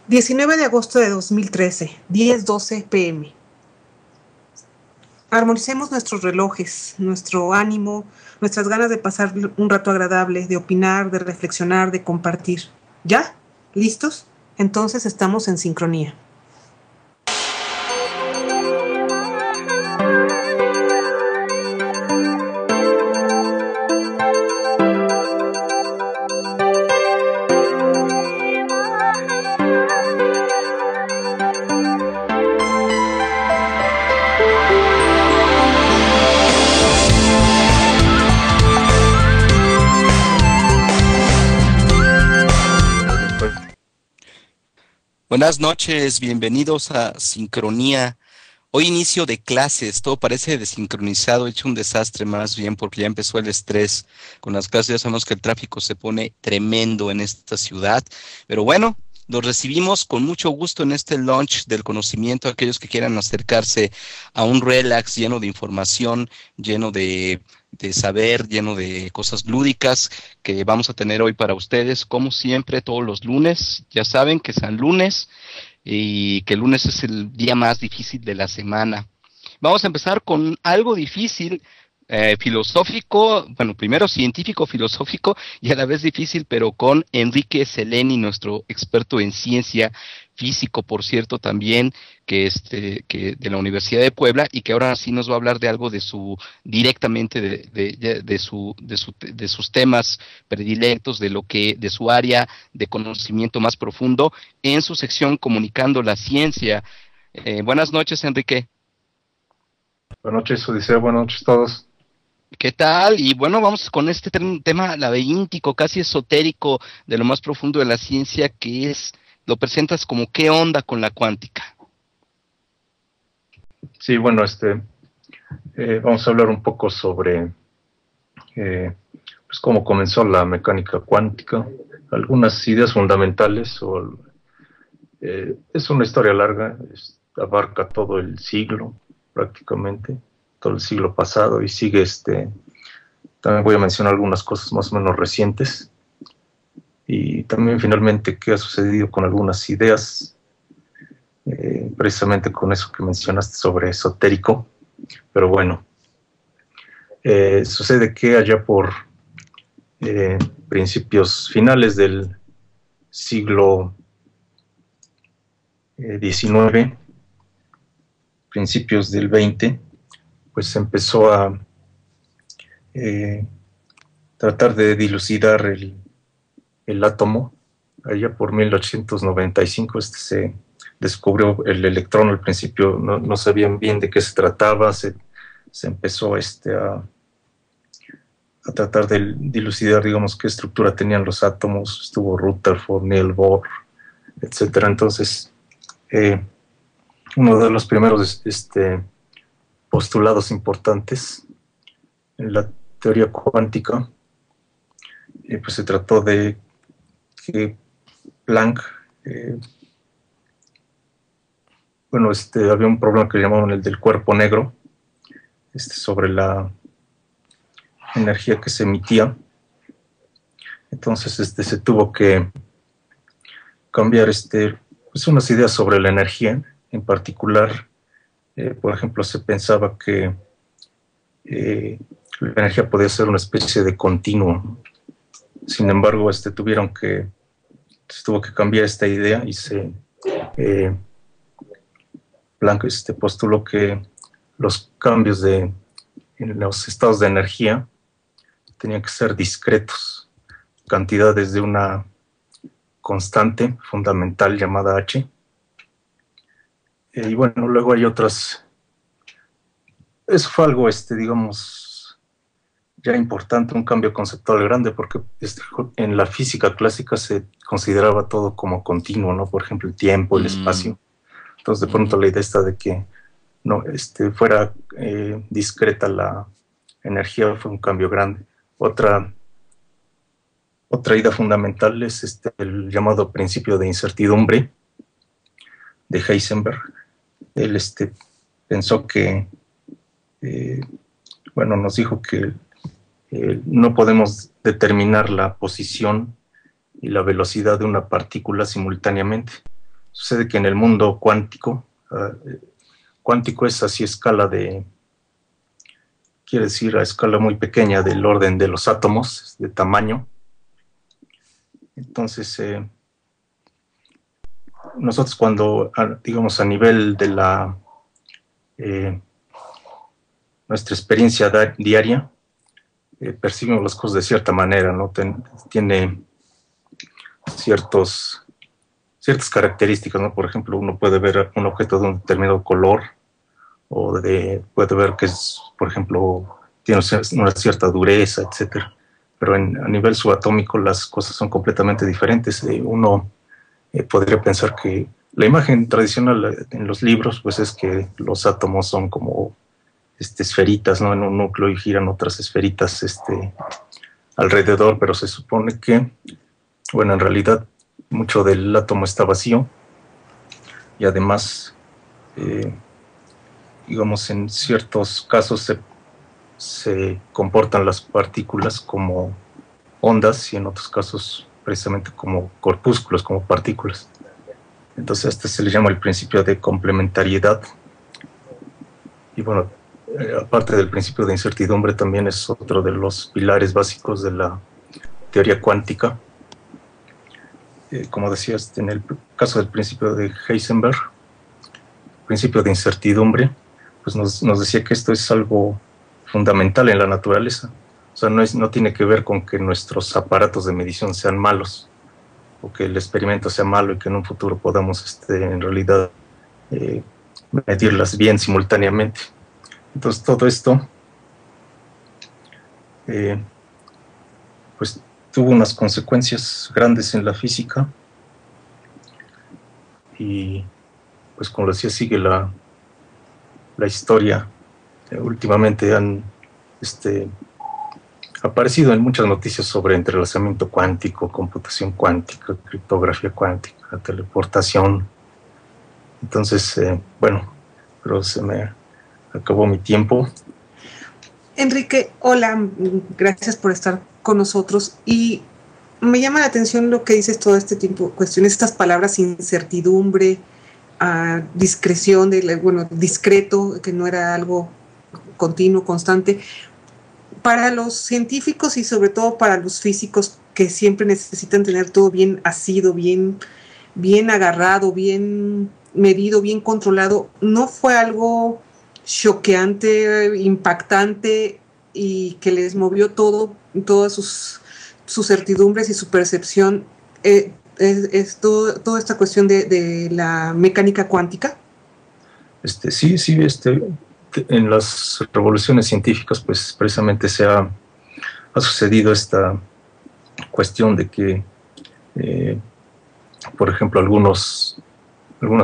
19 de agosto de 2013, 10:12 p.m. Armonicemos nuestros relojes, nuestro ánimo, nuestras ganas de pasar un rato agradable, de opinar, de reflexionar, de compartir. ¿Ya? ¿Listos? Entonces estamos en sincronía. Buenas noches, bienvenidos a Sincronía. Hoy inicio de clases, todo parece desincronizado, hecho un desastre más bien porque ya empezó el estrés. Con las clases ya sabemos que el tráfico se pone tremendo en esta ciudad, pero bueno, los recibimos con mucho gusto en este launch del conocimiento, aquellos que quieran acercarse a un relax lleno de información, lleno de saber, lleno de cosas lúdicas que vamos a tener hoy para ustedes, como siempre, todos los lunes. Ya saben que es San Lunes y que el lunes es el día más difícil de la semana. Vamos a empezar con algo difícil, filosófico, bueno, primero científico, filosófico y a la vez difícil, pero con Enrique Seleni, nuestro experto en ciencia, físico, por cierto, también, que de la Universidad de Puebla, y que ahora sí nos va a hablar de algo de directamente de sus temas predilectos, de su área de conocimiento más profundo, en su sección Comunicando la Ciencia. Buenas noches, Enrique. Buenas noches, Odiseo, buenas noches a todos. ¿Qué tal? Y bueno, vamos con este tema laberintico, casi esotérico, de lo más profundo de la ciencia, que lo presentas como ¿qué onda con la cuántica? Sí, bueno, vamos a hablar un poco sobre pues cómo comenzó la mecánica cuántica, algunas ideas fundamentales, es una historia larga, abarca todo el siglo, prácticamente, todo el siglo pasado, y sigue también voy a mencionar algunas cosas más o menos recientes, y también finalmente qué ha sucedido con algunas ideas, precisamente con eso que mencionaste sobre esotérico. Pero bueno, sucede que allá por finales del siglo XIX, principios del XX, pues se empezó a tratar de dilucidar el átomo. Allá por 1895 se descubrió el electrón. Al principio no sabían bien de qué se trataba, se empezó a tratar de dilucidar, digamos, qué estructura tenían los átomos. Estuvo Rutherford, Niels Bohr, etcétera. Entonces, uno de los primeros postulados importantes en la teoría cuántica, pues se trató de que Planck, había un problema que llamaban el del cuerpo negro, sobre la energía que se emitía. Entonces se tuvo que cambiar pues unas ideas sobre la energía. En particular, por ejemplo, se pensaba que la energía podía ser una especie de continuo. Sin embargo, se tuvo que cambiar esta idea, y Planck postuló que los cambios en los estados de energía tenían que ser discretos, cantidades de una constante fundamental llamada H. Y bueno, luego hay otras. Eso fue algo, digamos, ya importante, un cambio conceptual grande, porque en la física clásica se consideraba todo como continuo, ¿no? Por ejemplo, el tiempo, el espacio. Entonces, de pronto la idea está de que no fuera discreta la energía, fue un cambio grande. Otra idea fundamental es el llamado principio de incertidumbre de Heisenberg. Él pensó que, nos dijo que no podemos determinar la posición y la velocidad de una partícula simultáneamente. sucede que en el mundo cuántico, cuántico es así escala quiere decir a escala muy pequeña del orden de los átomos, de tamaño. Entonces, nosotros cuando, digamos, a nivel de nuestra experiencia diaria, percibimos las cosas de cierta manera, ¿no? Tiene ciertas características, ¿no? Por ejemplo, uno puede ver un objeto de un determinado color, puede ver que es, por ejemplo, tiene una cierta dureza, etcétera. Pero a nivel subatómico las cosas son completamente diferentes. Uno podría pensar que la imagen tradicional en los libros, pues es que los átomos son como esferitas, ¿no? En un núcleo y giran otras esferitas alrededor, pero se supone que, bueno, en realidad mucho del átomo está vacío y además, digamos, en ciertos casos se comportan las partículas como ondas y en otros casos precisamente como corpúsculos, como partículas. Entonces a este se le llama el principio de complementariedad. Y bueno, aparte del principio de incertidumbre, también es otro de los pilares básicos de la teoría cuántica. Como decías, en el caso del principio de Heisenberg, principio de incertidumbre, pues nos decía que esto es algo fundamental en la naturaleza. O sea, no tiene que ver con que nuestros aparatos de medición sean malos o que el experimento sea malo y que en un futuro podamos en realidad medirlas bien simultáneamente. Entonces todo esto pues tuvo unas consecuencias grandes en la física y pues como decía sigue la historia. Últimamente han aparecido en muchas noticias sobre entrelazamiento cuántico, computación cuántica, criptografía cuántica, teleportación. Entonces, bueno, pero se me acabó mi tiempo. Enrique, hola, gracias por estar con nosotros. Y me llama la atención lo que dices todo este tiempo, cuestiones, estas palabras, incertidumbre, discreción, discreto, que no era algo continuo, constante. Para los científicos y sobre todo para los físicos que siempre necesitan tener todo bien asido, bien agarrado, bien medido, bien controlado, ¿no fue algo choqueante, impactante y que les movió todas sus certidumbres y su percepción? Toda esta cuestión de la mecánica cuántica. Sí, en las revoluciones científicas, pues precisamente ha sucedido esta cuestión de que, por ejemplo, algunas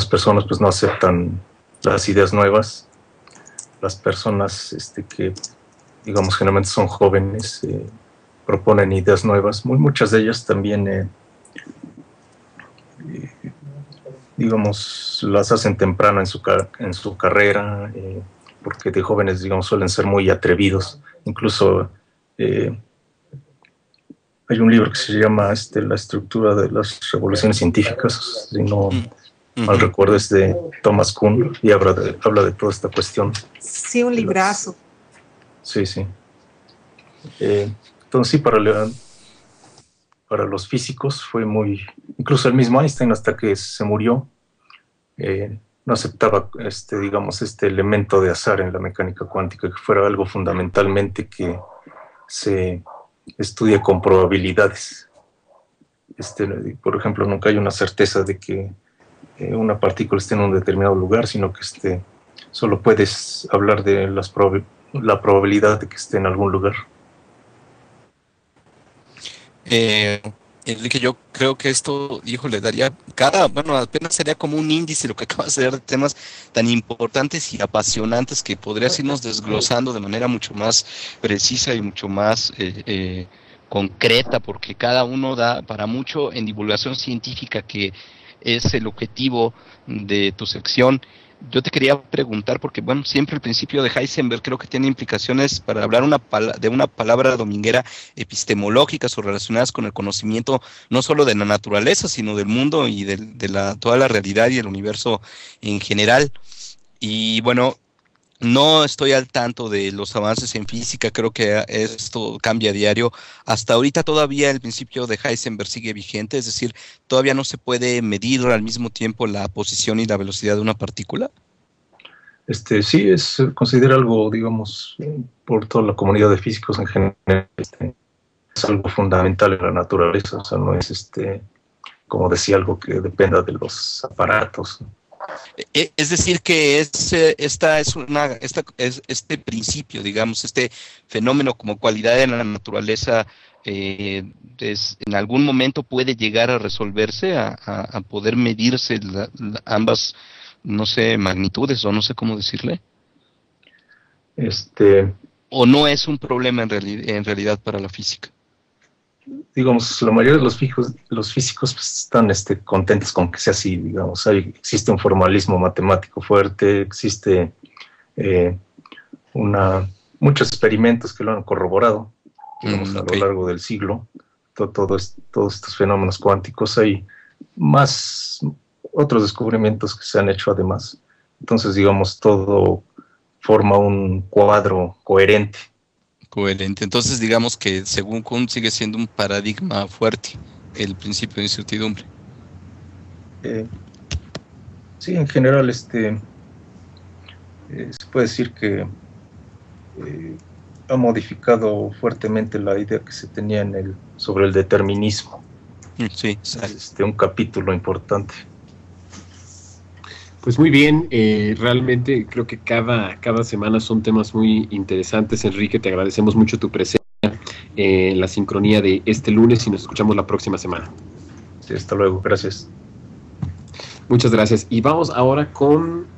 personas pues no aceptan las ideas nuevas. Las personas que, digamos, generalmente son jóvenes, proponen ideas nuevas. Muchas de ellas también, digamos, las hacen temprano en su carrera, porque de jóvenes, digamos, suelen ser muy atrevidos. Incluso hay un libro que se llama La estructura de las revoluciones científicas, si no mal recuerdo, es de Thomas Kuhn y habla de toda esta cuestión. Sí, un librazo. Sí. Entonces sí, para los físicos fue incluso el mismo Einstein, hasta que se murió, no aceptaba digamos, este elemento de azar en la mecánica cuántica, que fuera algo fundamentalmente que se estudia con probabilidades. Por ejemplo, nunca hay una certeza de que una partícula esté en un determinado lugar, sino que solo puedes hablar de la probabilidad de que esté en algún lugar. Enrique, yo creo que esto, le daría apenas sería como un índice lo que acabas de dar de temas tan importantes y apasionantes que podrías irnos desglosando de manera mucho más precisa y mucho más concreta, porque cada uno da para mucho en divulgación científica, que es el objetivo de tu sección. Yo te quería preguntar, porque bueno, siempre el principio de Heisenberg creo que tiene implicaciones para hablar de una palabra dominguera epistemológicas o relacionadas con el conocimiento no solo de la naturaleza, sino del mundo y de toda la realidad y el universo en general. Y bueno, no estoy al tanto de los avances en física, creo que esto cambia a diario. Hasta ahorita todavía el principio de Heisenberg sigue vigente, es decir, todavía no se puede medir al mismo tiempo la posición y la velocidad de una partícula. Sí, considera algo, digamos, por toda la comunidad de físicos en general, es algo fundamental en la naturaleza, o sea, no es, como decía, algo que dependa de los aparatos. Es decir, que este principio, digamos, este fenómeno como cualidad de la naturaleza, en algún momento puede llegar a resolverse, a poder medirse ambas, no sé, magnitudes, o no sé cómo decirle. ¿O no es un problema en realidad para la física? Digamos, la mayoría de los físicos pues, están contentos con que sea así, digamos. Existe un formalismo matemático fuerte, existe muchos experimentos que lo han corroborado, digamos, a lo largo del siglo. Todos estos fenómenos cuánticos, hay más otros descubrimientos que se han hecho además. Entonces, digamos, todo forma un cuadro coherente. Entonces, digamos que según Kuhn sigue siendo un paradigma fuerte el principio de incertidumbre. Sí, en general, se puede decir que ha modificado fuertemente la idea que se tenía sobre el determinismo. Sí, es un capítulo importante. Pues muy bien, realmente creo que cada semana son temas muy interesantes. Enrique, te agradecemos mucho tu presencia en la sincronía de este lunes y nos escuchamos la próxima semana. Sí, hasta luego, gracias. Muchas gracias. Y vamos ahora con,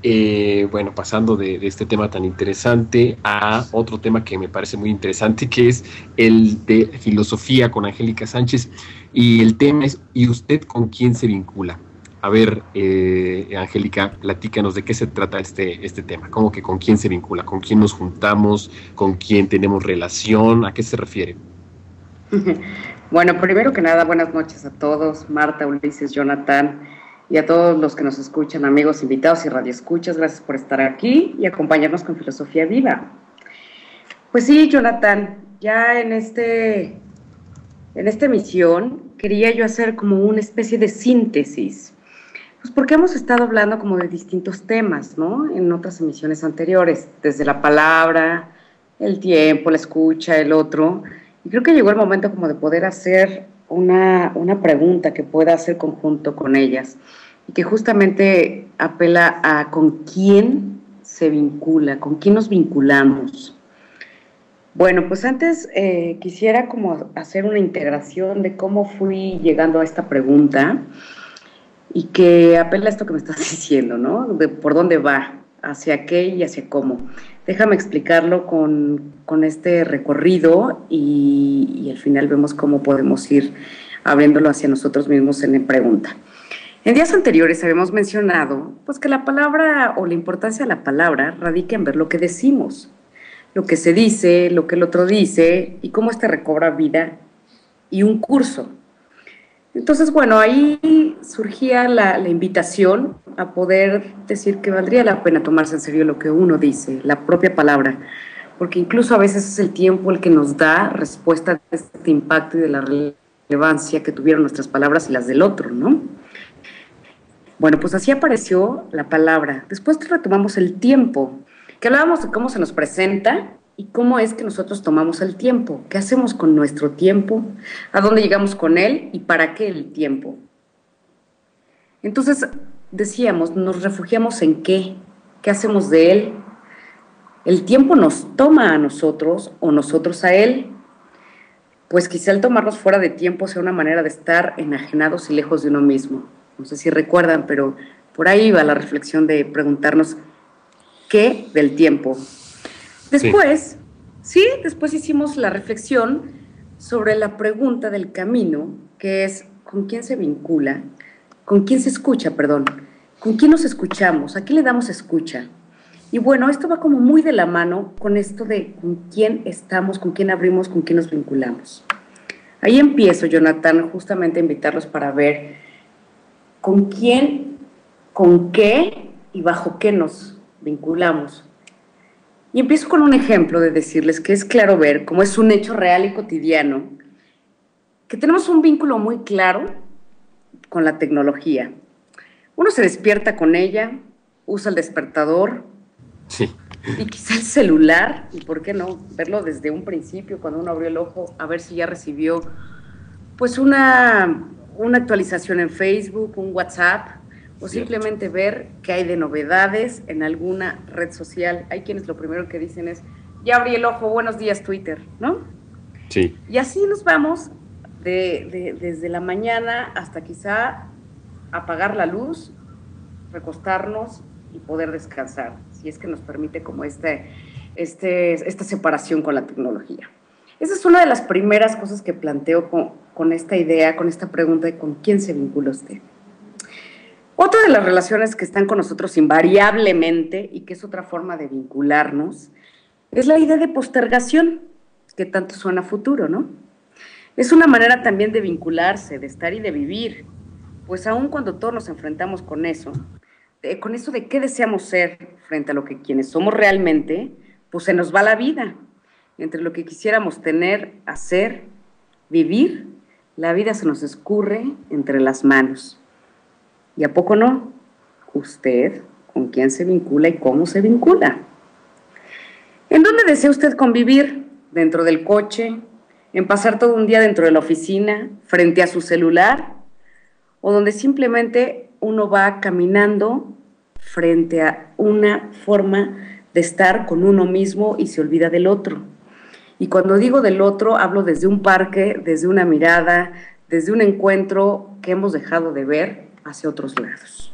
pasando de este tema tan interesante a otro tema que me parece muy interesante, que es el de filosofía con Angélica Sánchez. Y el tema es, ¿y usted con quién se vincula? A ver, Angélica, platícanos de qué se trata este tema. ¿Cómo que con quién se vincula? ¿Con quién nos juntamos? ¿Con quién tenemos relación? ¿A qué se refiere? Bueno, primero que nada, buenas noches a todos. Marta, Ulises, Jonathan y a todos los que nos escuchan, amigos, invitados y radioescuchas. Gracias por estar aquí y acompañarnos con Filosofía Viva. Pues sí, Jonathan, ya en esta emisión quería yo hacer como una especie de síntesis. Pues porque hemos estado hablando como de distintos temas, ¿no? En otras emisiones anteriores, desde la palabra, el tiempo, la escucha, el otro. Y creo que llegó el momento como de poder hacer una pregunta que pueda hacer conjunto con ellas y que justamente apela a con quién se vincula, con quién nos vinculamos. Bueno, pues antes quisiera como hacer una integración de cómo fui llegando a esta pregunta y que apela a esto que me estás diciendo, ¿no? De por dónde va, hacia qué y hacia cómo. Déjame explicarlo con este recorrido y al final vemos cómo podemos ir abriéndolo hacia nosotros mismos en la pregunta. En días anteriores habíamos mencionado pues, que la palabra o la importancia de la palabra radica en ver lo que decimos, lo que se dice, lo que el otro dice y cómo éste recobra vida y un curso. Entonces, bueno, ahí surgía la invitación a poder decir que valdría la pena tomarse en serio lo que uno dice, la propia palabra, porque incluso a veces es el tiempo el que nos da respuesta de este impacto y de la relevancia que tuvieron nuestras palabras y las del otro, ¿no? Bueno, pues así apareció la palabra. Después retomamos el tiempo, que hablábamos de cómo se nos presenta y cómo es que nosotros tomamos el tiempo, qué hacemos con nuestro tiempo, a dónde llegamos con él y para qué el tiempo. Entonces, decíamos, nos refugiamos en qué hacemos de él. ¿El tiempo nos toma a nosotros o nosotros a él? Pues quizá el tomarnos fuera de tiempo sea una manera de estar enajenados y lejos de uno mismo. No sé si recuerdan, pero por ahí va la reflexión de preguntarnos qué del tiempo. Después, después hicimos la reflexión sobre la pregunta del camino, que es ¿con quién se vincula? ¿Con quién se escucha, con ¿Con quién nos escuchamos? ¿A qué le damos escucha? Y bueno, esto va como muy de la mano con esto de con quién estamos, con quién abrimos, con quién nos vinculamos. Ahí empiezo, Jonathan, justamente a invitarlos para ver con quién, con qué y bajo qué nos vinculamos. Y empiezo con un ejemplo de decirles que es claro ver, como es un hecho real y cotidiano, que tenemos un vínculo muy claro con la tecnología. Uno se despierta con ella, usa el despertador, Sí. y quizá el celular, y por qué no, verlo desde un principio, cuando uno abrió el ojo, a ver si ya recibió pues una actualización en Facebook, un WhatsApp, o simplemente ver qué hay de novedades en alguna red social. Hay quienes lo primero que dicen es, ya abrí el ojo, buenos días Twitter, ¿no? Sí. Y así nos vamos desde la mañana hasta quizá apagar la luz, recostarnos y poder descansar, si es que nos permite como esta separación con la tecnología. Esa es una de las primeras cosas que planteo con esta idea, con esta pregunta de con quién se vincula usted. Otra de las relaciones que están con nosotros invariablemente y que es otra forma de vincularnos es la idea de postergación, que tanto suena a futuro, ¿no? Es una manera también de vincularse, de estar y de vivir, pues aun cuando todos nos enfrentamos con eso de qué deseamos ser frente a lo que quienes somos realmente, pues se nos va la vida. Entre lo que quisiéramos tener, hacer, vivir, la vida se nos escurre entre las manos. ¿Y a poco no? ¿Usted con quién se vincula y cómo se vincula? ¿En dónde desea usted convivir? ¿Dentro del coche? ¿En pasar todo un día dentro de la oficina? ¿Frente a su celular? ¿O donde simplemente uno va caminando frente a una forma de estar con uno mismo y se olvida del otro? Y cuando digo del otro, hablo desde un parque, desde una mirada, desde un encuentro que hemos dejado de ver hacia otros lados.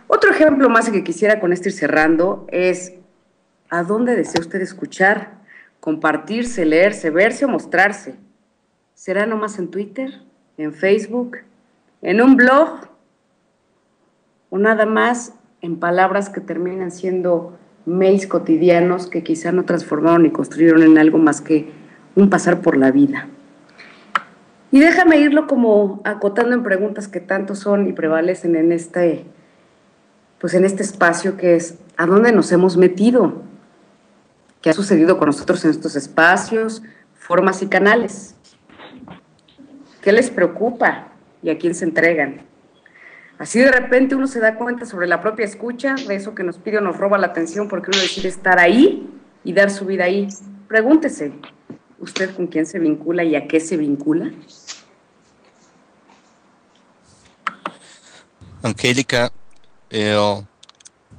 Otro ejemplo más que quisiera con esto ir cerrando es ¿a dónde desea usted escuchar, compartirse, leerse, verse o mostrarse? ¿Será nomás en Twitter, en Facebook, en un blog o nada más en palabras que terminan siendo mails cotidianos que quizá no transformaron ni construyeron en algo más que un pasar por la vida? Y déjame irlo como acotando en preguntas que tanto son y prevalecen en este espacio, que es ¿a dónde nos hemos metido? ¿Qué ha sucedido con nosotros en estos espacios, formas y canales? ¿Qué les preocupa y a quién se entregan? Así de repente uno se da cuenta sobre la propia escucha, de eso que nos pide o nos roba la atención porque uno decide estar ahí y dar su vida ahí. Pregúntese, ¿usted con quién se vincula y a qué se vincula? Angélica,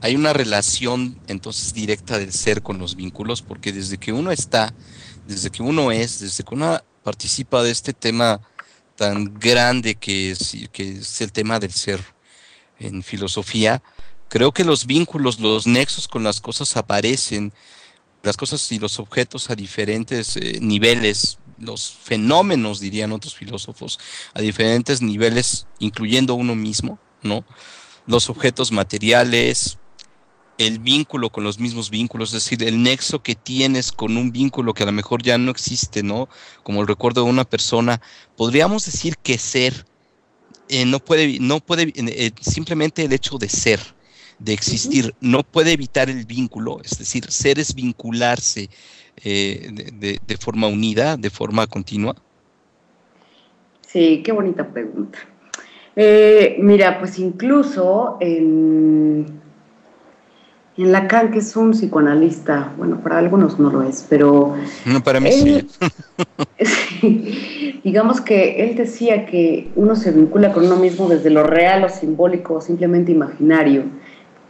hay una relación entonces directa del ser con los vínculos, porque desde que uno está, desde que uno es, desde que uno participa de este tema tan grande que es el tema del ser en filosofía, creo que los vínculos, los nexos con las cosas aparecen, las cosas y los objetos a diferentes niveles, los fenómenos, dirían otros filósofos, a diferentes niveles, incluyendo uno mismo, ¿no? Los objetos materiales, el vínculo con los mismos vínculos, es decir, el nexo que tienes con un vínculo que a lo mejor ya no existe, ¿no? Como el recuerdo de una persona. Podríamos decir que ser no puede simplemente el hecho de ser, de existir, no puede evitar el vínculo, es decir, ser es vincularse de forma unida, de forma continua. Sí, qué bonita pregunta. Mira, pues incluso en Lacan, que es un psicoanalista, bueno, para algunos no lo es, pero... No, para mí sí. Digamos que él decía que uno se vincula con uno mismo desde lo real o simbólico o simplemente imaginario.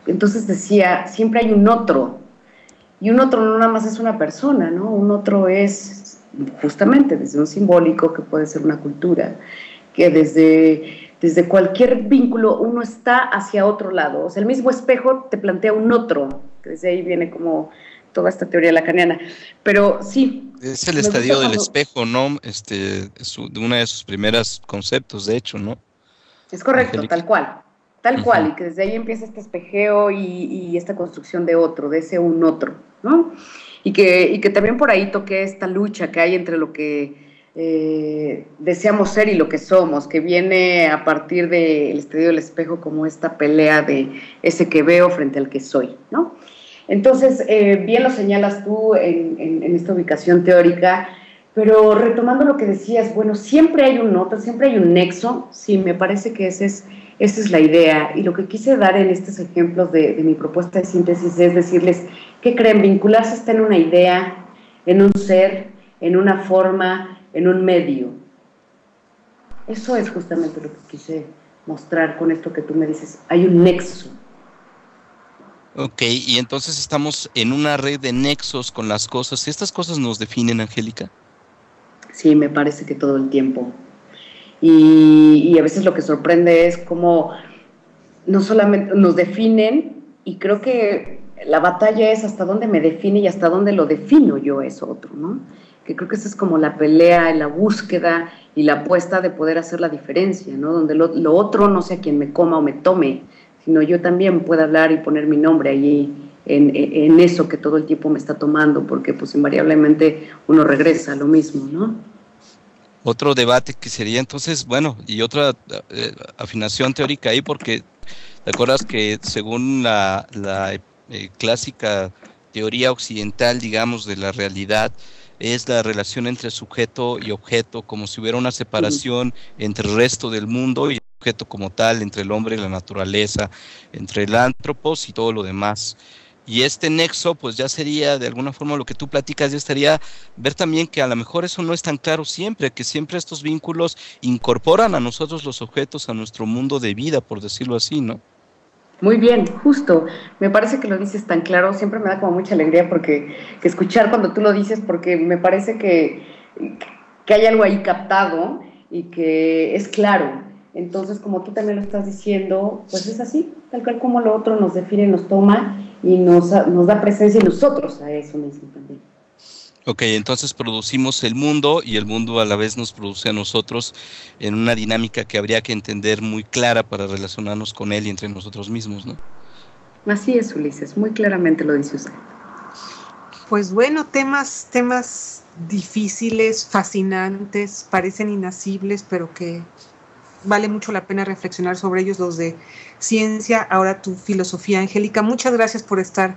Entonces decía, siempre hay un otro, y un otro no nada más es una persona, ¿no? Un otro es justamente desde un simbólico, que puede ser una cultura, que desde cualquier vínculo uno está hacia otro lado. O sea, el mismo espejo te plantea un otro, que desde ahí viene como toda esta teoría lacaniana. Pero sí. Es el estadio del espejo, ¿no? Uno de sus primeros conceptos, de hecho, ¿no? Es correcto, Angélica. tal cual. tal cual, y que desde ahí empieza este espejeo y esta construcción de otro, de ese un otro, ¿no? Y que también por ahí toqué esta lucha que hay entre lo que deseamos ser y lo que somos, que viene a partir del estadio del espejo como esta pelea de ese que veo frente al que soy, ¿no? Entonces, bien lo señalas tú en esta ubicación teórica, pero retomando lo que decías, bueno, siempre hay un otro, siempre hay un nexo, sí, me parece que esa es la idea, y lo que quise dar en estos ejemplos de mi propuesta de síntesis es decirles, ¿qué creen? Vincularse está en una idea, en un ser, en una forma, en un medio. Eso es justamente lo que quise mostrar con esto que tú me dices, hay un nexo. Ok, y entonces estamos en una red de nexos con las cosas. ¿Estas cosas nos definen, Angélica? Sí, me parece que todo el tiempo. Y a veces lo que sorprende es cómo no solamente nos definen, y creo que la batalla es hasta dónde me define y hasta dónde lo defino yo es otro, ¿no? Que creo que esa es como la pelea, la búsqueda y la apuesta de poder hacer la diferencia, ¿no? Donde lo otro no sea quien me coma o me tome, sino yo también pueda hablar y poner mi nombre allí en eso que todo el tiempo me está tomando, porque pues invariablemente uno regresa a lo mismo, ¿no? Otro debate que sería entonces, bueno, y otra afinación teórica ahí, porque te acuerdas que según la clásica teoría occidental, digamos, de la realidad, es la relación entre sujeto y objeto, como si hubiera una separación entre el resto del mundo y el objeto como tal, entre el hombre y la naturaleza, entre el antropos y todo lo demás. Y este nexo, pues ya sería de alguna forma lo que tú platicas, ya estaría ver también que a lo mejor eso no es tan claro siempre, que siempre estos vínculos incorporan a nosotros los objetos a nuestro mundo de vida, por decirlo así, ¿no? Muy bien, justo. Me parece que lo dices tan claro, siempre me da como mucha alegría que escuchar cuando tú lo dices, porque me parece que hay algo ahí captado y que es claro. Entonces, como tú también lo estás diciendo, pues es así, tal cual como lo otro nos define, nos toma y nos da presencia en nosotros a eso mismo también. Ok, entonces producimos el mundo y el mundo a la vez nos produce a nosotros en una dinámica que habría que entender muy clara para relacionarnos con él y entre nosotros mismos, ¿no? Así es, Ulises, muy claramente lo dice usted. Pues bueno, temas difíciles, fascinantes, parecen inacibles, pero que vale mucho la pena reflexionar sobre ellos, los de ciencia, ahora tu filosofía. Angélica, muchas gracias por estar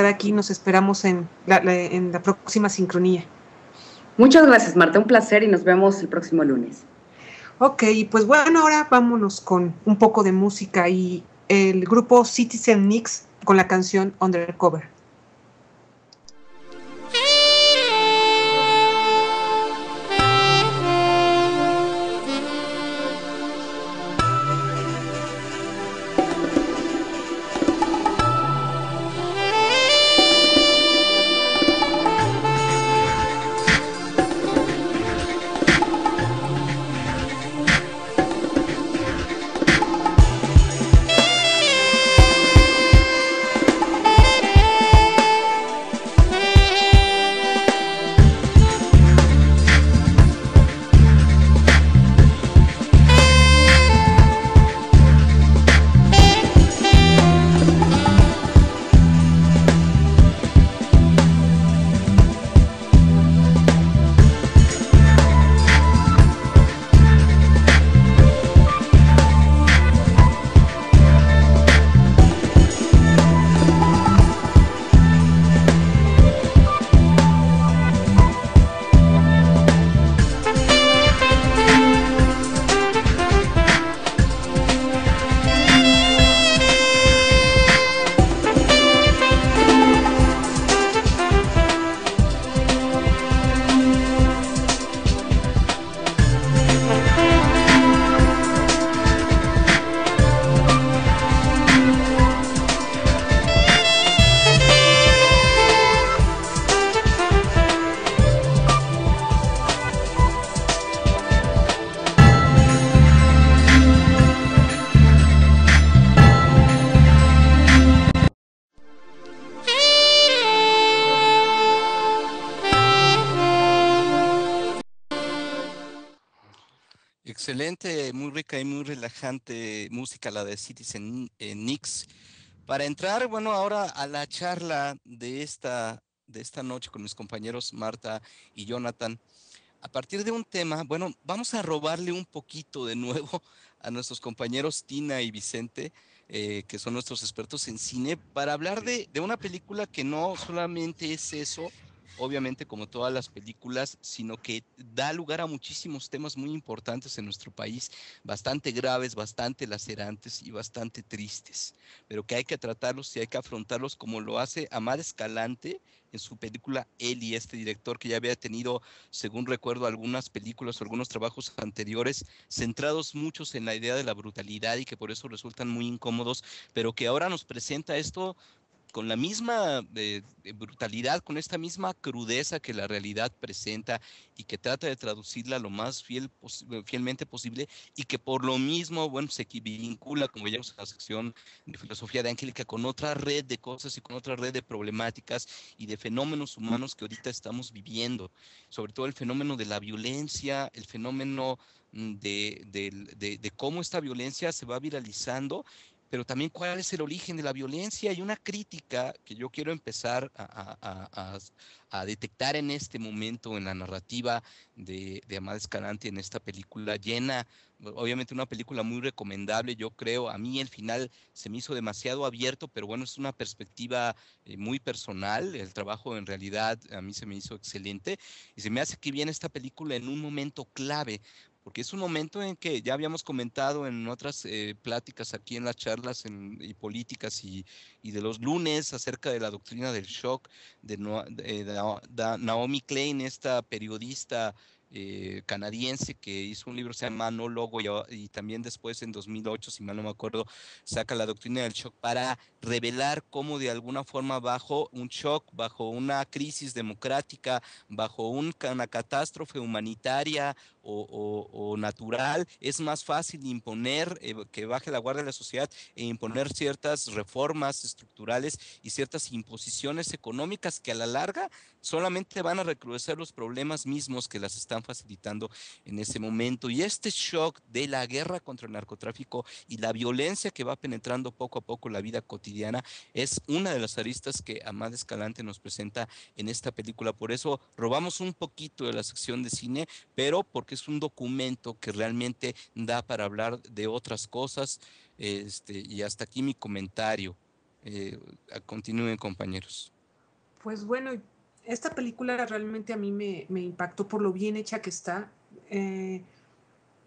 aquí, nos esperamos en la próxima sincronía. Muchas gracias, Marta, un placer y nos vemos el próximo lunes. Ok, pues bueno, ahora vámonos con un poco de música y el grupo Citizen Mix con la canción Undercover. Excelente, muy rica y muy relajante música la de Citizen Nix. Para entrar, bueno, ahora a la charla de esta noche con mis compañeros Marta y Jonathan, a partir de un tema, bueno, vamos a robarle un poquito de nuevo a nuestros compañeros Tina y Vicente, que son nuestros expertos en cine, para hablar de una película que no solamente es eso, obviamente como todas las películas, sino que da lugar a muchísimos temas muy importantes en nuestro país, bastante graves, bastante lacerantes y bastante tristes, pero que hay que tratarlos y hay que afrontarlos como lo hace Amad Escalante en su película Eli, este director que ya había tenido, según recuerdo, algunas películas o algunos trabajos anteriores centrados muchos en la idea de la brutalidad y que por eso resultan muy incómodos, pero que ahora nos presenta esto con la misma brutalidad, con esta misma crudeza que la realidad presenta y que trata de traducirla lo más fielmente posible y que por lo mismo, bueno, se vincula, como veíamos en la sección de filosofía de Angélica, con otra red de cosas y con otra red de problemáticas y de fenómenos humanos que ahorita estamos viviendo, sobre todo el fenómeno de la violencia, el fenómeno de cómo esta violencia se va viralizando, pero también cuál es el origen de la violencia y una crítica que yo quiero empezar a detectar en este momento en la narrativa de Amad Escalante en esta película llena, obviamente una película muy recomendable, yo creo, a mí el final se me hizo demasiado abierto, pero bueno, es una perspectiva muy personal, el trabajo en realidad a mí se me hizo excelente y se me hace que viene esta película en un momento clave, porque es un momento en que ya habíamos comentado en otras pláticas aquí en las charlas y políticas y de los lunes acerca de la doctrina del shock de Naomi Klein, esta periodista canadiense que hizo un libro que se llama No Logo y también después en 2008, si mal no me acuerdo, saca la doctrina del shock para revelar cómo de alguna forma bajo un shock, bajo una crisis democrática, bajo una catástrofe humanitaria o natural, es más fácil imponer, que baje la guardia de la sociedad e imponer ciertas reformas estructurales y ciertas imposiciones económicas que a la larga solamente van a recrudecer los problemas mismos que las están facilitando en ese momento. Y este shock de la guerra contra el narcotráfico y la violencia que va penetrando poco a poco la vida cotidiana es una de las aristas que Amad Escalante nos presenta en esta película. Por eso robamos un poquito de la sección de cine, pero porque es un documento que realmente da para hablar de otras cosas. Y hasta aquí mi comentario. Continúen, compañeros. Pues bueno, esta película realmente a mí me impactó por lo bien hecha que está,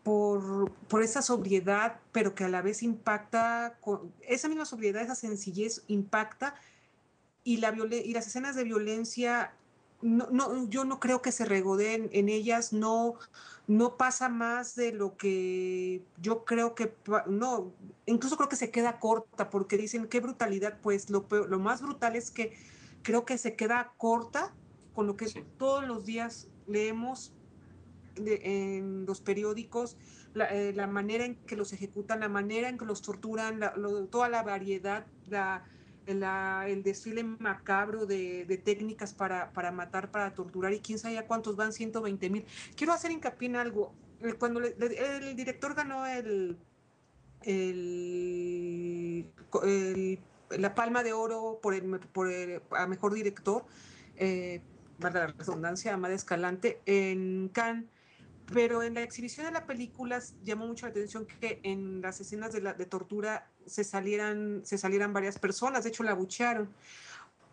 por esa sobriedad, pero que a la vez impacta, esa misma sobriedad, esa sencillez impacta y, y las escenas de violencia, yo no creo que se regodeen en ellas, no pasa más de lo que yo creo que, no, incluso creo que se queda corta porque dicen qué brutalidad, pues lo más brutal es que creo que se queda corta con lo que todos los días leemos en los periódicos, la manera en que los ejecutan, la manera en que los torturan, toda la variedad, el desfile macabro de técnicas para matar, para torturar, y quién sabe ya cuántos van, 120,000. Quiero hacer hincapié en algo. Cuando el director ganó la Palma de Oro a mejor director, valga la redundancia, Amad Escalante, en Cannes, pero en la exhibición de la película llamó mucho la atención que en las escenas de tortura se salieran varias personas, de hecho la abuchearon.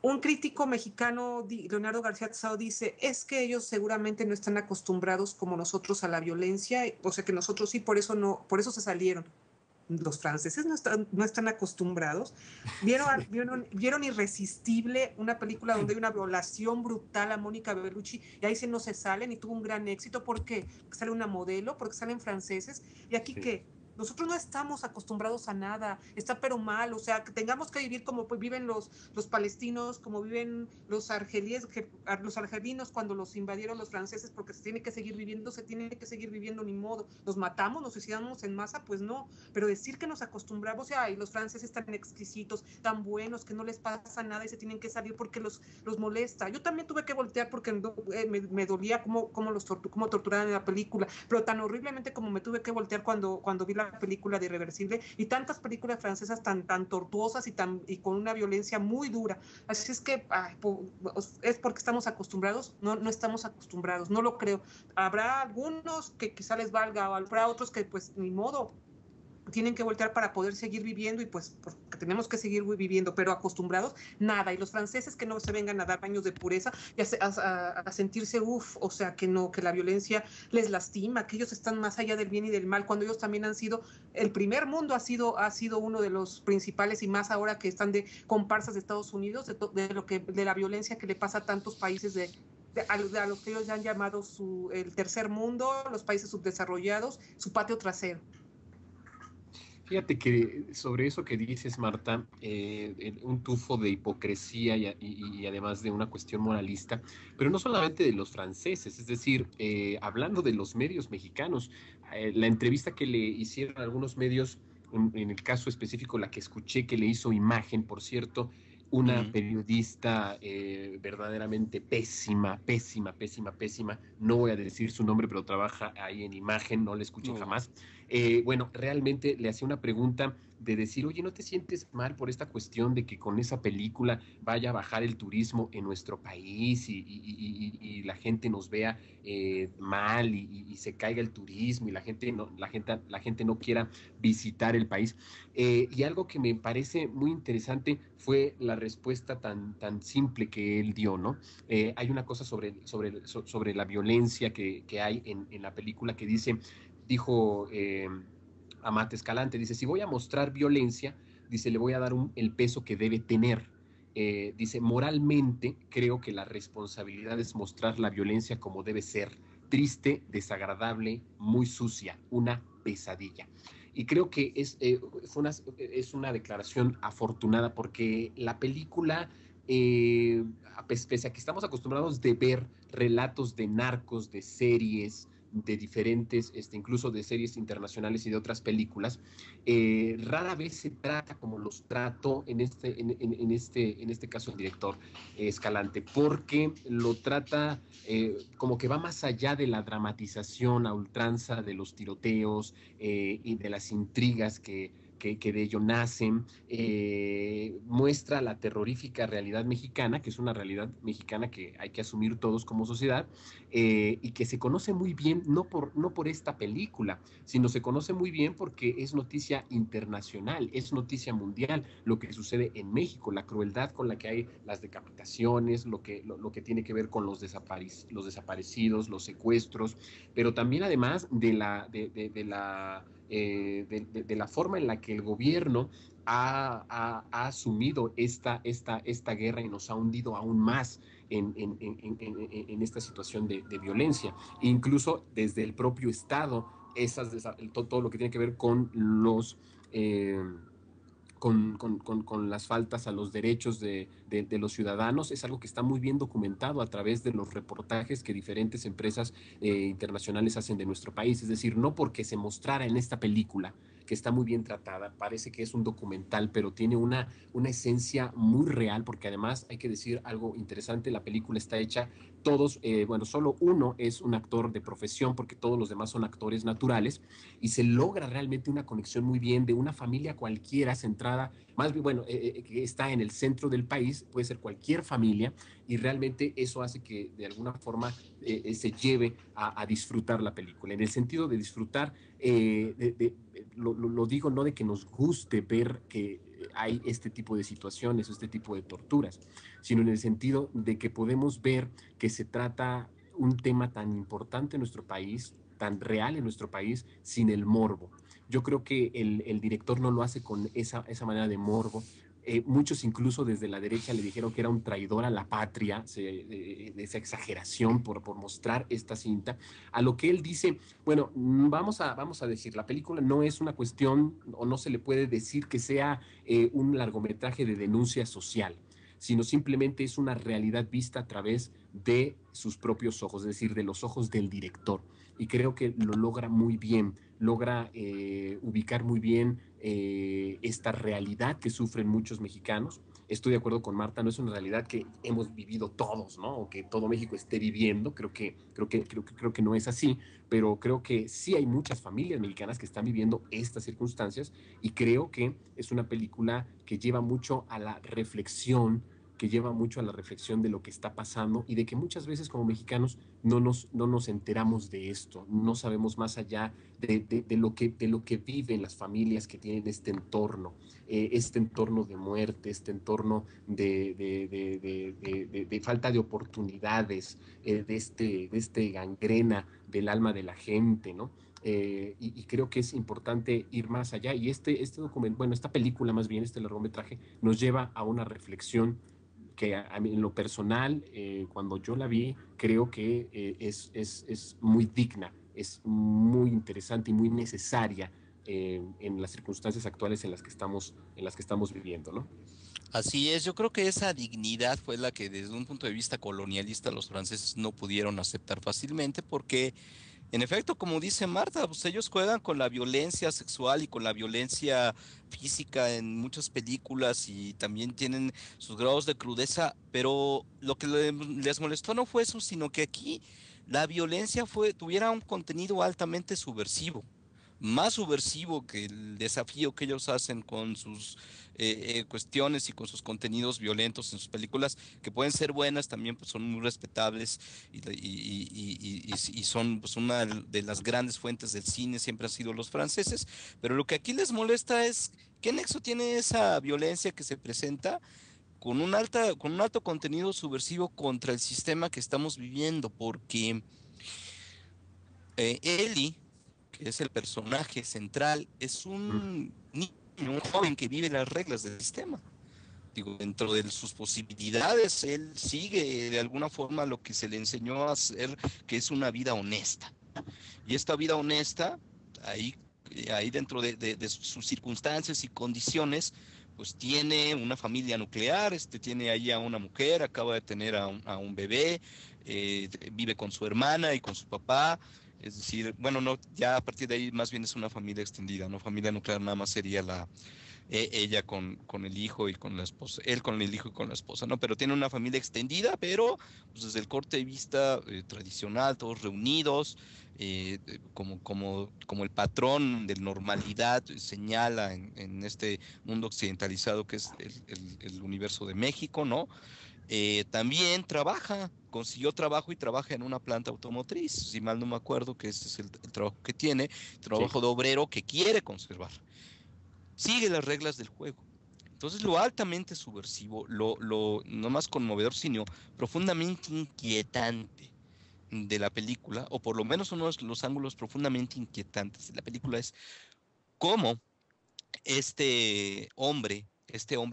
Un crítico mexicano, Leonardo García Tsao, dice, es que ellos seguramente no están acostumbrados como nosotros a la violencia, o sea que nosotros sí, por eso se salieron. Los franceses no están acostumbrados. ¿Vieron Irresistible, una película donde hay una violación brutal a Mónica Bellucci y ahí no se salen y tuvo un gran éxito? ¿Por qué? Porque sale una modelo, porque salen franceses. ¿Y aquí qué? nosotros no estamos acostumbrados a nada, está pero mal, o sea, que tengamos que vivir como pues, viven los palestinos, como viven los argelinos cuando los invadieron los franceses, porque se tiene que seguir viviendo, ni modo, nos matamos, nos suicidamos en masa, pues no, pero decir que nos acostumbramos, y los franceses tan exquisitos, tan buenos, que no les pasa nada y se tienen que salir porque los molesta. Yo también tuve que voltear porque me dolía cómo torturaban en la película, pero tan horriblemente como me tuve que voltear cuando vi la película de Irreversible, y tantas películas francesas tan tortuosas y con una violencia muy dura. Así es que es porque estamos acostumbrados, no estamos acostumbrados, no lo creo. Habrá algunos que quizá les valga, o habrá otros que pues ni modo, tienen que voltear para poder seguir viviendo, y pues porque tenemos que seguir viviendo, pero acostumbrados, nada. Y los franceses que no se vengan a dar baños de pureza y a sentirse o sea, que no, que la violencia les lastima, que ellos están más allá del bien y del mal, cuando ellos también han sido, el primer mundo ha sido uno de los principales, y más ahora que están de comparsas de Estados Unidos, de la violencia que le pasa a tantos países a los que ellos ya han llamado el tercer mundo, los países subdesarrollados, su patio trasero. Fíjate que sobre eso que dices, Marta, un tufo de hipocresía y además de una cuestión moralista, pero no solamente de los franceses, es decir, hablando de los medios mexicanos, la entrevista que le hicieron algunos medios, en el caso específico, la que escuché que le hizo Imagen, por cierto, una periodista verdaderamente pésima, no voy a decir su nombre, pero trabaja ahí en Imagen, no la escuchen jamás. Bueno, realmente le hacía una pregunta de decir, oye, ¿no te sientes mal por esta cuestión de que con esa película vaya a bajar el turismo en nuestro país y la gente nos vea mal y se caiga el turismo y la gente no quiera visitar el país? Y algo que me parece muy interesante fue la respuesta tan simple que él dio, ¿no? Hay una cosa sobre la violencia que hay en la película que dijo Amat Escalante, dice, si voy a mostrar violencia, dice, le voy a dar el peso que debe tener. Dice, moralmente creo que la responsabilidad es mostrar la violencia como debe ser, triste, desagradable, muy sucia, una pesadilla. Y creo que es una declaración afortunada, porque la película, pese a que estamos acostumbrados de ver relatos de narcos, de series, de diferentes, incluso de series internacionales y de otras películas, rara vez se trata como los trató en este caso el director Escalante, porque lo trata como que va más allá de la dramatización a ultranza de los tiroteos y de las intrigas que de ello nacen, muestra la terrorífica realidad mexicana, que es una realidad mexicana que hay que asumir todos como sociedad, y que se conoce muy bien, no por esta película, sino se conoce muy bien porque es noticia internacional, es noticia mundial, lo que sucede en México, la crueldad con la que hay las decapitaciones, lo que tiene que ver con los desaparecidos, los secuestros, pero también además de la forma en la que el gobierno ha asumido esta guerra y nos ha hundido aún más en esta situación de violencia. Incluso desde el propio Estado, todo lo que tiene que ver con los... con las faltas a los derechos de los ciudadanos, es algo que está muy bien documentado a través de los reportajes que diferentes empresas internacionales hacen de nuestro país. Es decir, no porque se mostrara en esta película, que está muy bien tratada, parece que es un documental, pero tiene una esencia muy real, porque además hay que decir algo interesante, la película está hecha, todos, solo uno es un actor de profesión, porque todos los demás son actores naturales, y se logra realmente una conexión muy bien de una familia cualquiera centrada, más bien, que está en el centro del país, puede ser cualquier familia, y realmente eso hace que de alguna forma se lleve a disfrutar la película, en el sentido de disfrutar, lo digo no de que nos guste ver que hay este tipo de situaciones o este tipo de torturas, sino en el sentido de que podemos ver que se trata un tema tan importante en nuestro país, tan real en nuestro país, sin el morbo. Yo creo que el director no lo hace con esa manera de morbo, Muchos incluso desde la derecha le dijeron que era un traidor a la patria, de esa exageración por mostrar esta cinta, a lo que él dice, bueno, vamos a decir, la película no es una cuestión, o no se le puede decir que sea un largometraje de denuncia social, sino simplemente es una realidad vista a través de sus propios ojos, es decir, de los ojos del director. Y creo que lo logra muy bien, logra ubicar muy bien esta realidad que sufren muchos mexicanos. Estoy de acuerdo con Marta, no es una realidad que hemos vivido todos, ¿no? O que todo México esté viviendo, creo que no es así, pero creo que sí hay muchas familias mexicanas que están viviendo estas circunstancias, y creo que es una película que lleva mucho a la reflexión, de lo que está pasando, y de que muchas veces como mexicanos no nos enteramos de esto, no sabemos más allá de lo que viven las familias que tienen este entorno de muerte, este entorno de falta de oportunidades, de este gangrena del alma de la gente, ¿no? Y creo que es importante ir más allá, y este documento, bueno, esta película más bien, este largometraje, nos lleva a una reflexión que a mí, en lo personal, cuando yo la vi, creo que es muy digna, es muy interesante y muy necesaria en las circunstancias actuales en las que estamos viviendo, ¿no? Así es, yo creo que esa dignidad fue la que desde un punto de vista colonialista los franceses no pudieron aceptar fácilmente porque, en efecto, como dice Marta, pues ellos juegan con la violencia sexual y con la violencia física en muchas películas y también tienen sus grados de crudeza, pero lo que les molestó no fue eso, sino que aquí la violencia tuviera un contenido altamente subversivo, más subversivo que el desafío que ellos hacen con sus cuestiones y con sus contenidos violentos en sus películas, que pueden ser buenas, también pues, son muy respetables y son pues, una de las grandes fuentes del cine, siempre han sido los franceses, pero lo que aquí les molesta es qué nexo tiene esa violencia que se presenta con un alto contenido subversivo contra el sistema que estamos viviendo, porque Ellie, que es el personaje central, es un niño, un joven que vive las reglas del sistema. Digo, dentro de sus posibilidades, él sigue de alguna forma lo que se le enseñó a hacer, que es una vida honesta. Y esta vida honesta, ahí dentro de sus circunstancias y condiciones, pues tiene una familia nuclear, tiene ahí a una mujer, acaba de tener a un bebé, vive con su hermana y con su papá. Es decir, bueno, no, ya a partir de ahí más bien es una familia extendida, ¿no? Familia nuclear nada más sería ella con el hijo y con la esposa, él con el hijo y con la esposa, ¿no? Pero tiene una familia extendida, pero pues, desde el corte de vista tradicional, todos reunidos, como el patrón de normalidad señala en este mundo occidentalizado que es el universo de México, ¿no? También consiguió trabajo y trabaja en una planta automotriz, si mal no me acuerdo, que ese es el trabajo que tiene, trabajo de obrero que quiere conservar. Sigue las reglas del juego. Entonces lo altamente subversivo, lo no más conmovedor, sino profundamente inquietante de la película, o por lo menos uno de los ángulos profundamente inquietantes de la película es cómo este hombre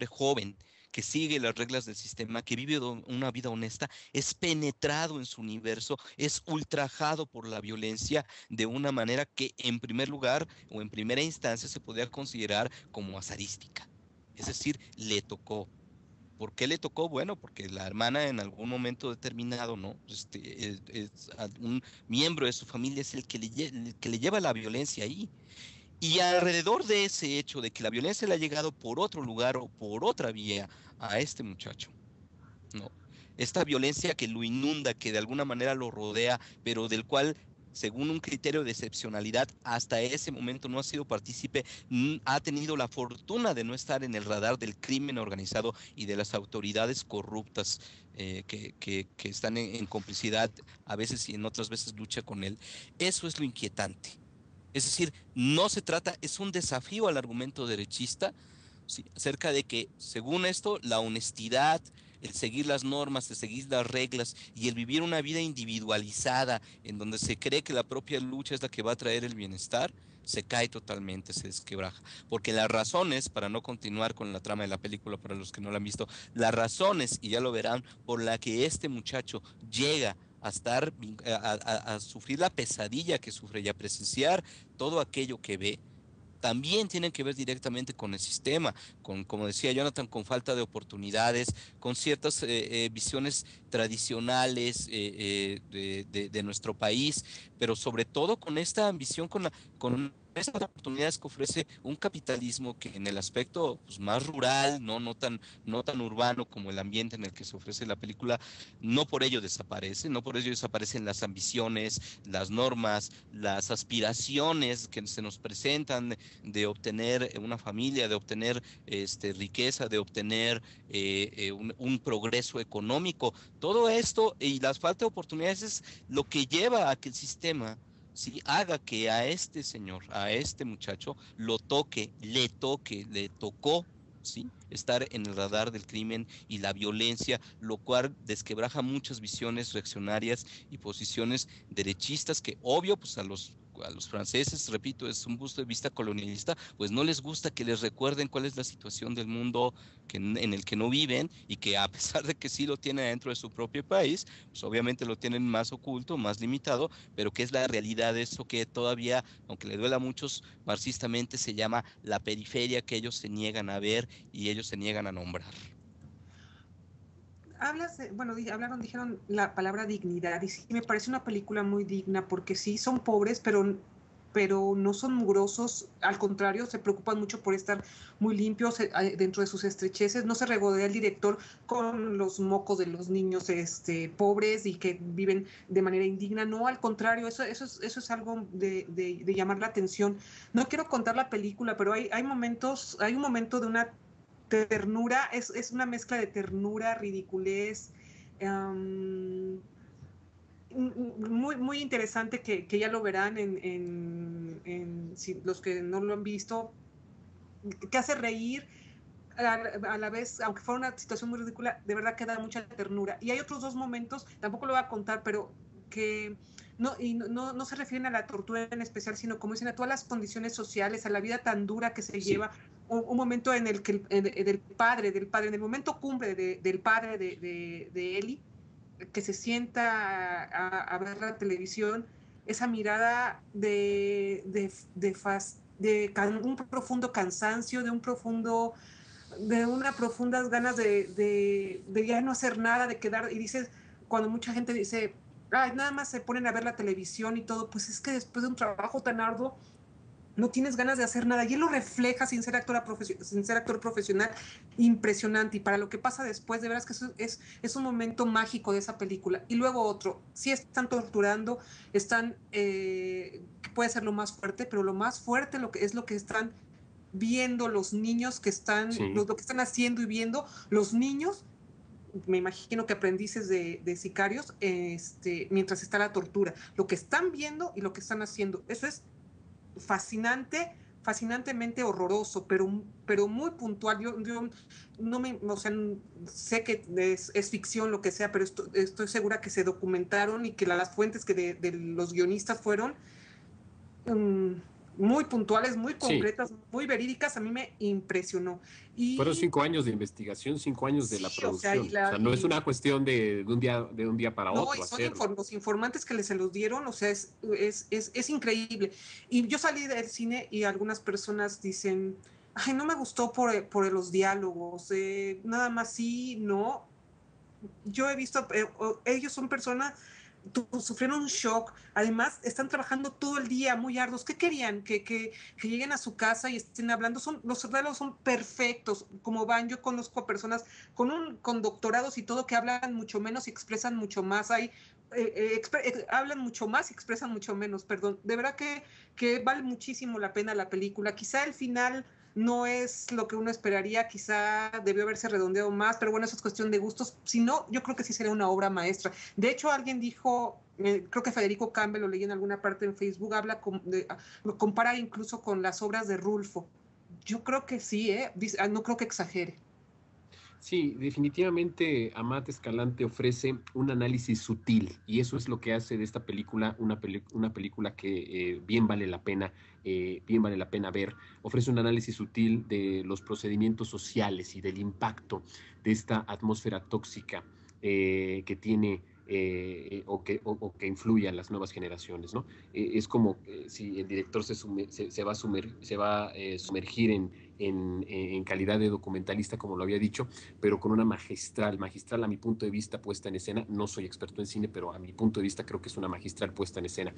joven que sigue las reglas del sistema, que vive una vida honesta, es penetrado en su universo, es ultrajado por la violencia de una manera que en primer lugar o en primera instancia se podría considerar como azarística. Es decir, le tocó. ¿Por qué le tocó? Bueno, porque la hermana en algún momento determinado, ¿no? Un miembro de su familia es el que le lleva la violencia ahí. Y alrededor de ese hecho de que la violencia le ha llegado por otro lugar o por otra vía a este muchacho, ¿no? Esta violencia que lo inunda, que de alguna manera lo rodea, pero del cual, según un criterio de excepcionalidad, hasta ese momento no ha sido partícipe, ha tenido la fortuna de no estar en el radar del crimen organizado y de las autoridades corruptas que están en complicidad a veces y en otras veces lucha con él. Eso es lo inquietante. Es decir, no se trata, es un desafío al argumento derechista ¿sí? Acerca de que, según esto, la honestidad, el seguir las normas, el seguir las reglas y el vivir una vida individualizada en donde se cree que la propia lucha es la que va a traer el bienestar, se cae totalmente, se desquebraja. Porque las razones, para no continuar con la trama de la película, para los que no la han visto, las razones, y ya lo verán, por la que este muchacho llega a estar, a sufrir la pesadilla que sufre y a presenciar todo aquello que ve, también tienen que ver directamente con el sistema, con, como decía Jonathan, con falta de oportunidades, con ciertas visiones tradicionales de nuestro país, pero sobre todo con esta ambición, con estas oportunidades que ofrece un capitalismo que en el aspecto pues, más rural, no tan urbano como el ambiente en el que se ofrece la película, no por ello desaparece, no por ello desaparecen las ambiciones, las normas, las aspiraciones que se nos presentan de obtener una familia, de obtener riqueza, de obtener un progreso económico. Todo esto y la falta de oportunidades es lo que lleva a que el sistema, ¿sí?, haga que a este señor, a este muchacho, le tocó, ¿sí?, estar en el radar del crimen y la violencia, lo cual desquebraja muchas visiones reaccionarias y posiciones derechistas que, obvio, pues a los franceses, repito, es un punto de vista colonialista, pues no les gusta que les recuerden cuál es la situación del mundo en el que no viven, y que a pesar de que sí lo tienen dentro de su propio país, pues obviamente lo tienen más oculto, más limitado, pero que es la realidad de eso que todavía, aunque le duela a muchos, marxistamente se llama la periferia, que ellos se niegan a ver y ellos se niegan a nombrar. Dijeron la palabra dignidad, y sí me parece una película muy digna, porque sí son pobres, pero no son mugrosos, al contrario, se preocupan mucho por estar muy limpios dentro de sus estrecheces, no se regodea el director con los mocos de los niños pobres y que viven de manera indigna, no, al contrario, eso es algo de llamar la atención. No quiero contar la película, pero hay un momento de una ternura, es una mezcla de ternura, ridiculez, muy, muy interesante que ya lo verán si los que no lo han visto, que hace reír a la vez, aunque fuera una situación muy ridícula, de verdad que da mucha ternura. Y hay otros dos momentos, tampoco lo voy a contar, pero que no se refieren a la tortura en especial, sino como dicen, a todas las condiciones sociales, a la vida tan dura que se lleva. Un momento en el que del padre, en el momento cumbre del padre de Eli, que se sienta a ver la televisión, esa mirada de un profundo cansancio, de unas profundas ganas de ya no hacer nada, de quedar, y dices, cuando mucha gente dice, ay, nada más se ponen a ver la televisión y todo, pues es que después de un trabajo tan arduo, no tienes ganas de hacer nada, y él lo refleja sin ser actor profesional, impresionante, y para lo que pasa después, de veras que eso es un momento mágico de esa película. Y luego otro, sí están torturando, que puede ser lo más fuerte, pero lo más fuerte lo que están viendo los niños que están, sí, lo que están haciendo y viendo los niños, me imagino que aprendices de sicarios, mientras está la tortura, lo que están viendo y lo que están haciendo, eso es fascinantemente horroroso, pero muy puntual. Yo no sé que es ficción, lo que sea, pero estoy segura que se documentaron y que las fuentes que de los guionistas fueron muy puntuales, muy concretas, sí, muy verídicas. A mí me impresionó. Fueron 5 años de investigación, 5 años de la producción. O sea, no es una cuestión de un día para otro. No, y son los informantes que se los dieron, o sea, es increíble. Y yo salí del cine y algunas personas dicen, ay, no me gustó por los diálogos, nada más sí, no. Yo he visto, ellos son personas, sufrieron un shock, además están trabajando todo el día muy arduos. ¿Qué querían? Que lleguen a su casa y estén hablando. Los diálogos son perfectos, como van. Yo conozco a personas con doctorados y todo que hablan mucho menos y expresan mucho más. Hablan mucho más y expresan mucho menos, perdón. De verdad que vale muchísimo la pena la película. Quizá el final no es lo que uno esperaría, quizá debió haberse redondeado más, pero bueno, eso es cuestión de gustos. Si no, yo creo que sí sería una obra maestra. De hecho, alguien dijo, creo que Federico Campbell, lo leí en alguna parte en Facebook, lo compara incluso con las obras de Rulfo, Yo creo que sí, no creo que exagere. Sí, definitivamente Amat Escalante ofrece un análisis sutil y eso es lo que hace de esta película una película que bien vale la pena ver. Ofrece un análisis sutil de los procedimientos sociales y del impacto de esta atmósfera tóxica que tiene o que influye a las nuevas generaciones, ¿no? Es como si el director se va a sumergir en calidad de documentalista, como lo había dicho, pero con una magistral a mi punto de vista puesta en escena. No soy experto en cine, pero a mi punto de vista creo que es una magistral puesta en escena.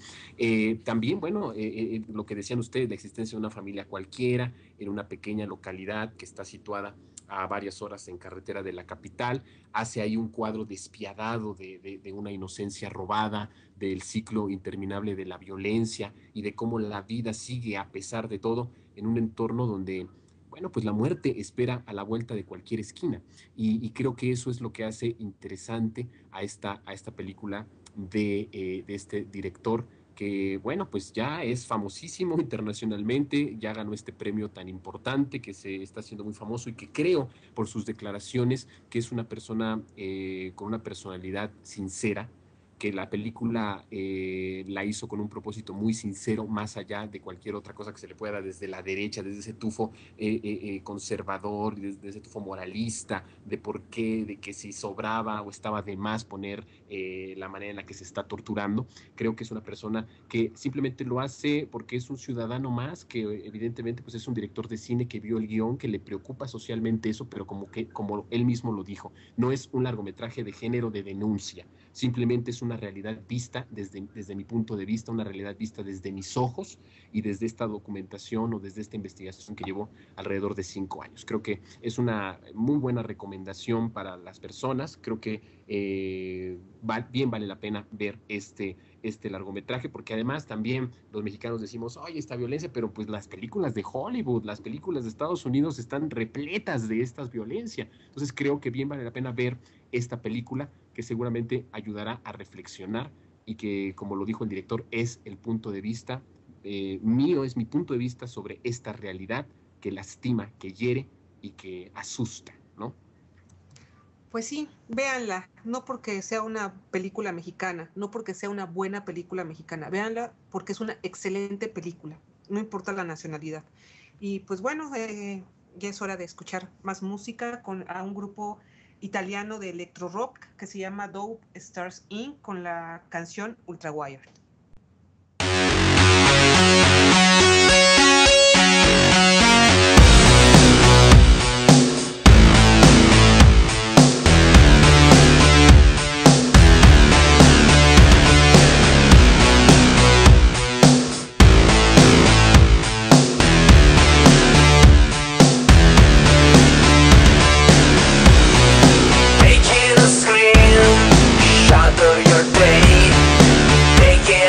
También, bueno, lo que decían ustedes, la existencia de una familia cualquiera en una pequeña localidad que está situada a varias horas en carretera de la capital, hace ahí un cuadro despiadado de una inocencia robada, del ciclo interminable de la violencia y de cómo la vida sigue a pesar de todo en un entorno donde, bueno, pues la muerte espera a la vuelta de cualquier esquina. Y creo que eso es lo que hace interesante a esta película de este director, que, bueno, pues ya es famosísimo internacionalmente, ya ganó este premio tan importante, que se está haciendo muy famoso y que creo, por sus declaraciones, que es una persona con una personalidad sincera, que la película la hizo con un propósito muy sincero, más allá de cualquier otra cosa que se le pueda dar desde la derecha, desde ese tufo conservador, desde ese tufo moralista, de por qué, de que si sobraba o estaba de más poner la manera en la que se está torturando. Creo que es una persona que simplemente lo hace porque es un ciudadano más, que evidentemente pues es un director de cine que vio el guión, que le preocupa socialmente eso, pero como él mismo lo dijo, no es un largometraje de género de denuncia, simplemente es una realidad vista desde mi punto de vista, una realidad vista desde mis ojos y desde esta documentación o desde esta investigación que llevó alrededor de 5 años. Creo que es una muy buena recomendación para las personas. Creo que bien vale la pena ver este largometraje, porque además también los mexicanos decimos, oye, esta violencia, pero pues las películas de Hollywood, las películas de Estados Unidos están repletas de esta violencia. Entonces creo que bien vale la pena ver esta película, que seguramente ayudará a reflexionar y que, como lo dijo el director, es el punto de vista mío, es mi punto de vista sobre esta realidad que lastima, que hiere y que asusta, ¿no? Pues sí, véanla, no porque sea una película mexicana, no porque sea una buena película mexicana, véanla porque es una excelente película, no importa la nacionalidad. Y pues bueno, ya es hora de escuchar más música a un grupo italiano de electro rock que se llama Dope Stars Inc. con la canción Ultra Wired. Your day, taking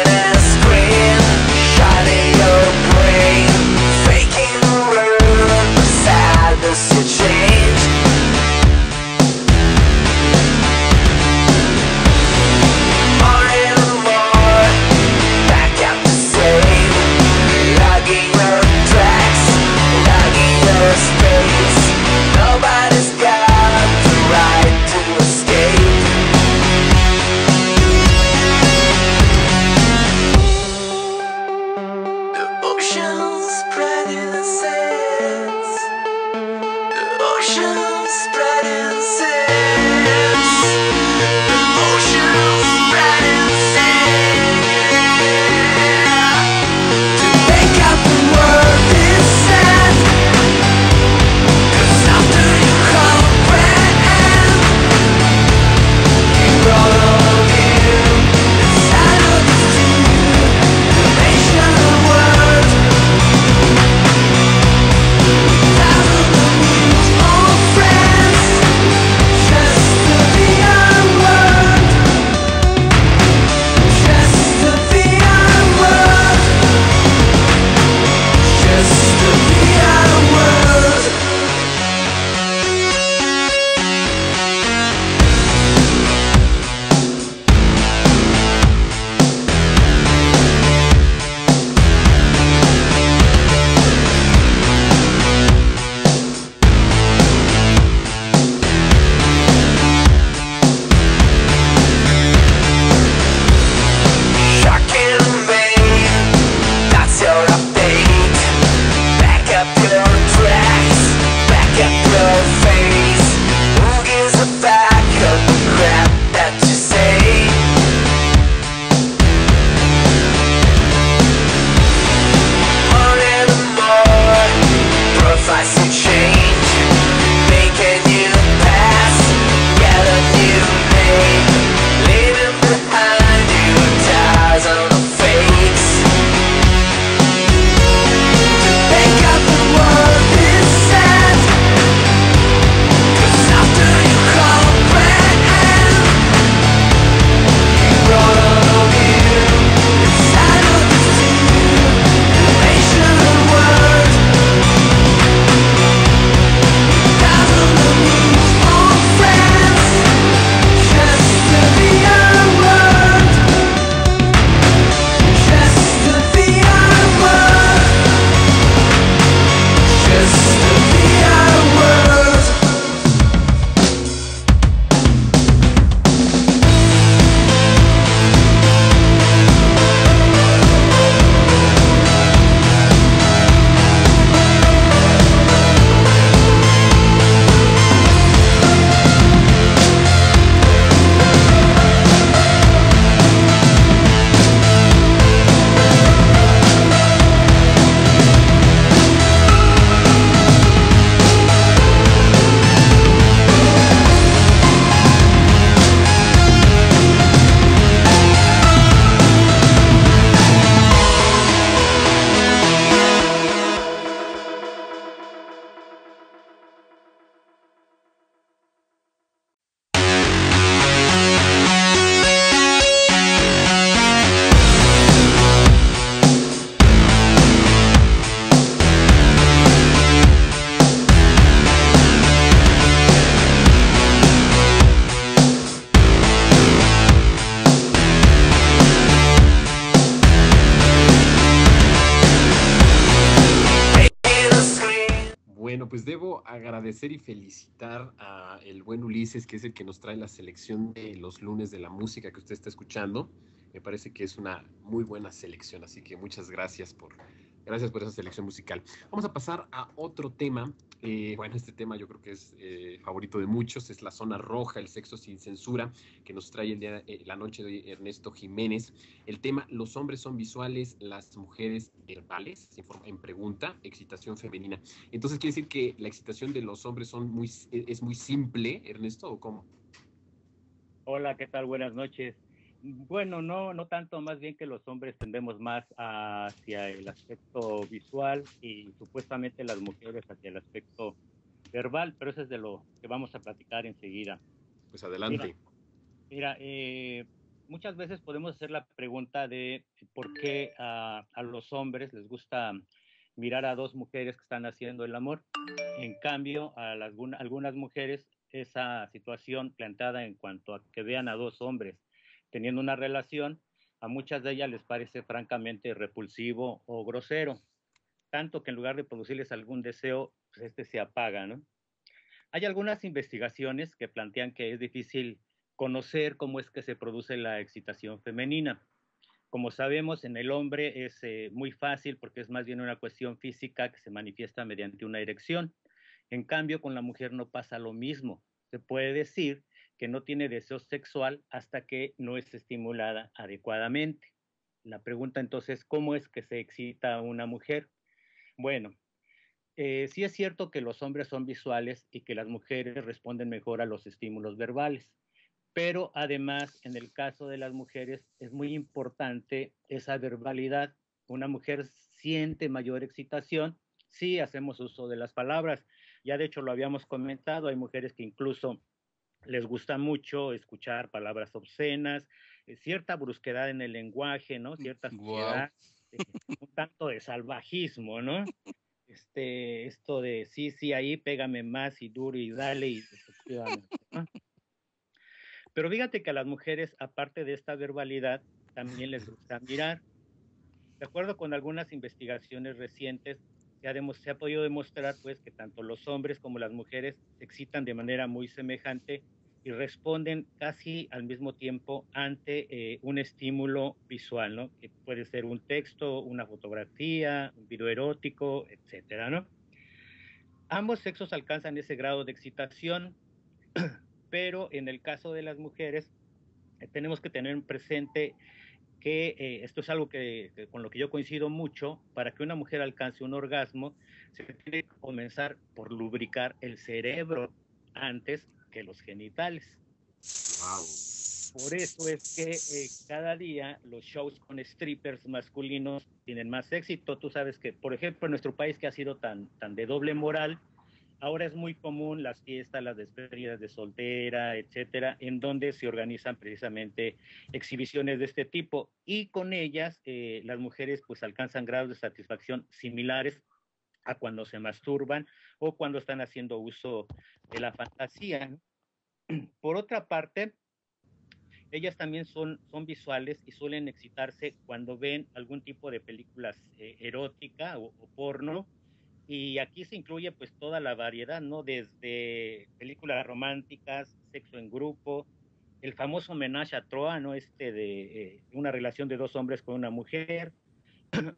quiero agradecer y felicitar a el buen Ulises, que es el que nos trae la selección de los lunes de la música que usted está escuchando. Me parece que es una muy buena selección, así que muchas gracias por esa selección musical. Vamos a pasar a otro tema. Bueno, este tema yo creo que es favorito de muchos, es la zona roja, el sexo sin censura, que nos trae la noche de hoy Ernesto Jiménez. El tema, los hombres son visuales, las mujeres verbales, en pregunta, excitación femenina. Entonces, ¿quiere decir que la excitación de los hombres es muy simple, Ernesto, o cómo? Hola, ¿qué tal? Buenas noches. Bueno, no tanto, más bien que los hombres tendemos más hacia el aspecto visual y supuestamente las mujeres hacia el aspecto verbal, pero eso es de lo que vamos a platicar enseguida. Pues adelante. Mira, muchas veces podemos hacer la pregunta de por qué a los hombres les gusta mirar a dos mujeres que están haciendo el amor. En cambio, a algunas mujeres esa situación planteada en cuanto a que vean a dos hombres teniendo una relación, a muchas de ellas les parece francamente repulsivo o grosero, tanto que en lugar de producirles algún deseo, pues este se apaga, ¿no? Hay algunas investigaciones que plantean que es difícil conocer cómo es que se produce la excitación femenina. Como sabemos, en el hombre es muy fácil porque es más bien una cuestión física que se manifiesta mediante una erección. En cambio, con la mujer no pasa lo mismo. Se puede decir que no tiene deseo sexual hasta que no es estimulada adecuadamente. La pregunta entonces, ¿cómo es que se excita a una mujer? Bueno, sí es cierto que los hombres son visuales y que las mujeres responden mejor a los estímulos verbales, pero además, en el caso de las mujeres, es muy importante esa verbalidad. Una mujer siente mayor excitación si hacemos uso de las palabras. Ya de hecho lo habíamos comentado, hay mujeres que incluso les gusta mucho escuchar palabras obscenas, cierta brusquedad en el lenguaje, ¿no? Cierta suciedad, un tanto de salvajismo, ¿no? Esto de sí, ahí pégame más y duro y dale y efectivamente, ¿no? Pero fíjate que a las mujeres, aparte de esta verbalidad, también les gusta mirar. De acuerdo con algunas investigaciones recientes, se ha podido demostrar pues que tanto los hombres como las mujeres se excitan de manera muy semejante y responden casi al mismo tiempo ante un estímulo visual, ¿no? Que puede ser un texto, una fotografía, un video erótico, etcétera, ¿no? Ambos sexos alcanzan ese grado de excitación, pero en el caso de las mujeres tenemos que tener presente que esto es algo con lo que yo coincido mucho. Para que una mujer alcance un orgasmo, se tiene que comenzar por lubricar el cerebro antes que los genitales. Wow. Por eso es que cada día los shows con strippers masculinos tienen más éxito. Tú sabes que, por ejemplo, en nuestro país, que ha sido tan de doble moral, ahora es muy común las fiestas, las despedidas de soltera, etcétera, en donde se organizan precisamente exhibiciones de este tipo, y con ellas las mujeres pues alcanzan grados de satisfacción similares a cuando se masturban o cuando están haciendo uso de la fantasía. Por otra parte, ellas también son visuales y suelen excitarse cuando ven algún tipo de películas erótica o porno. Y aquí se incluye pues toda la variedad, ¿no? Desde películas románticas, sexo en grupo, el famoso menage à trois, ¿no? De una relación de dos hombres con una mujer,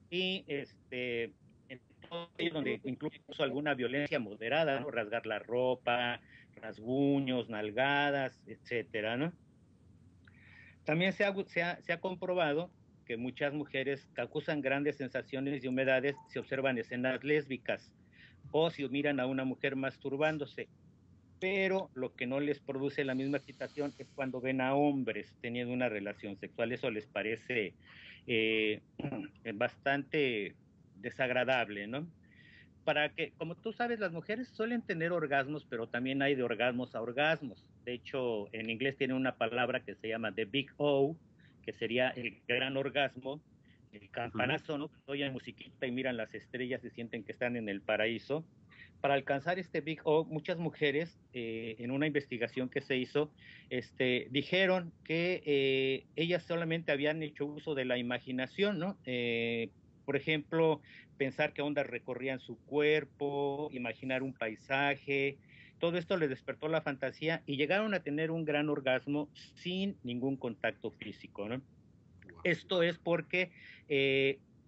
y en todo ello donde incluye incluso alguna violencia moderada, ¿no? Rasgar la ropa, rasguños, nalgadas, etcétera, ¿no? También se ha comprobado que muchas mujeres causan grandes sensaciones y humedades si observan escenas lésbicas o si miran a una mujer masturbándose, pero lo que no les produce la misma excitación es cuando ven a hombres teniendo una relación sexual. Eso les parece bastante desagradable, ¿no? Como tú sabes, las mujeres suelen tener orgasmos, pero también hay de orgasmos a orgasmos. De hecho, en inglés tiene una palabra que se llama the big O, que sería el gran orgasmo, el campanazo, ¿no? Oyen musiquita y miran las estrellas y sienten que están en el paraíso. Para alcanzar este big O, muchas mujeres, en una investigación que se hizo, dijeron que ellas solamente habían hecho uso de la imaginación, ¿no? Por ejemplo, pensar qué ondas recorrían su cuerpo, imaginar un paisaje, todo esto les despertó la fantasía y llegaron a tener un gran orgasmo sin ningún contacto físico, ¿no? Esto es porque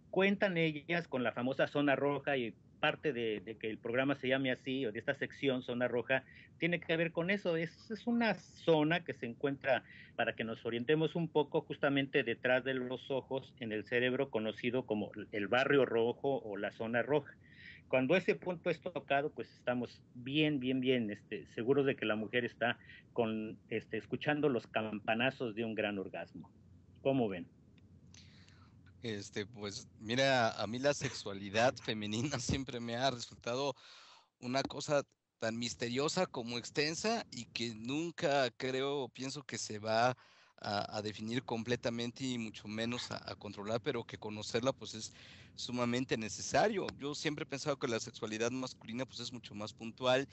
cuentan ellas con la famosa zona roja y parte de que el programa se llame así, o de esta sección, zona roja, tiene que ver con eso. Es una zona que se encuentra, para que nos orientemos un poco, justamente detrás de los ojos en el cerebro, conocido como el barrio rojo o la zona roja. Cuando ese punto es tocado, pues estamos bien, seguros de que la mujer está escuchando los campanazos de un gran orgasmo. ¿Cómo ven? Pues mira, a mí la sexualidad femenina siempre me ha resultado una cosa tan misteriosa como extensa y que nunca creo, pienso que se va a definir completamente y mucho menos a controlar, pero que conocerla pues es sumamente necesario. Yo siempre he pensado que la sexualidad masculina pues es mucho más puntual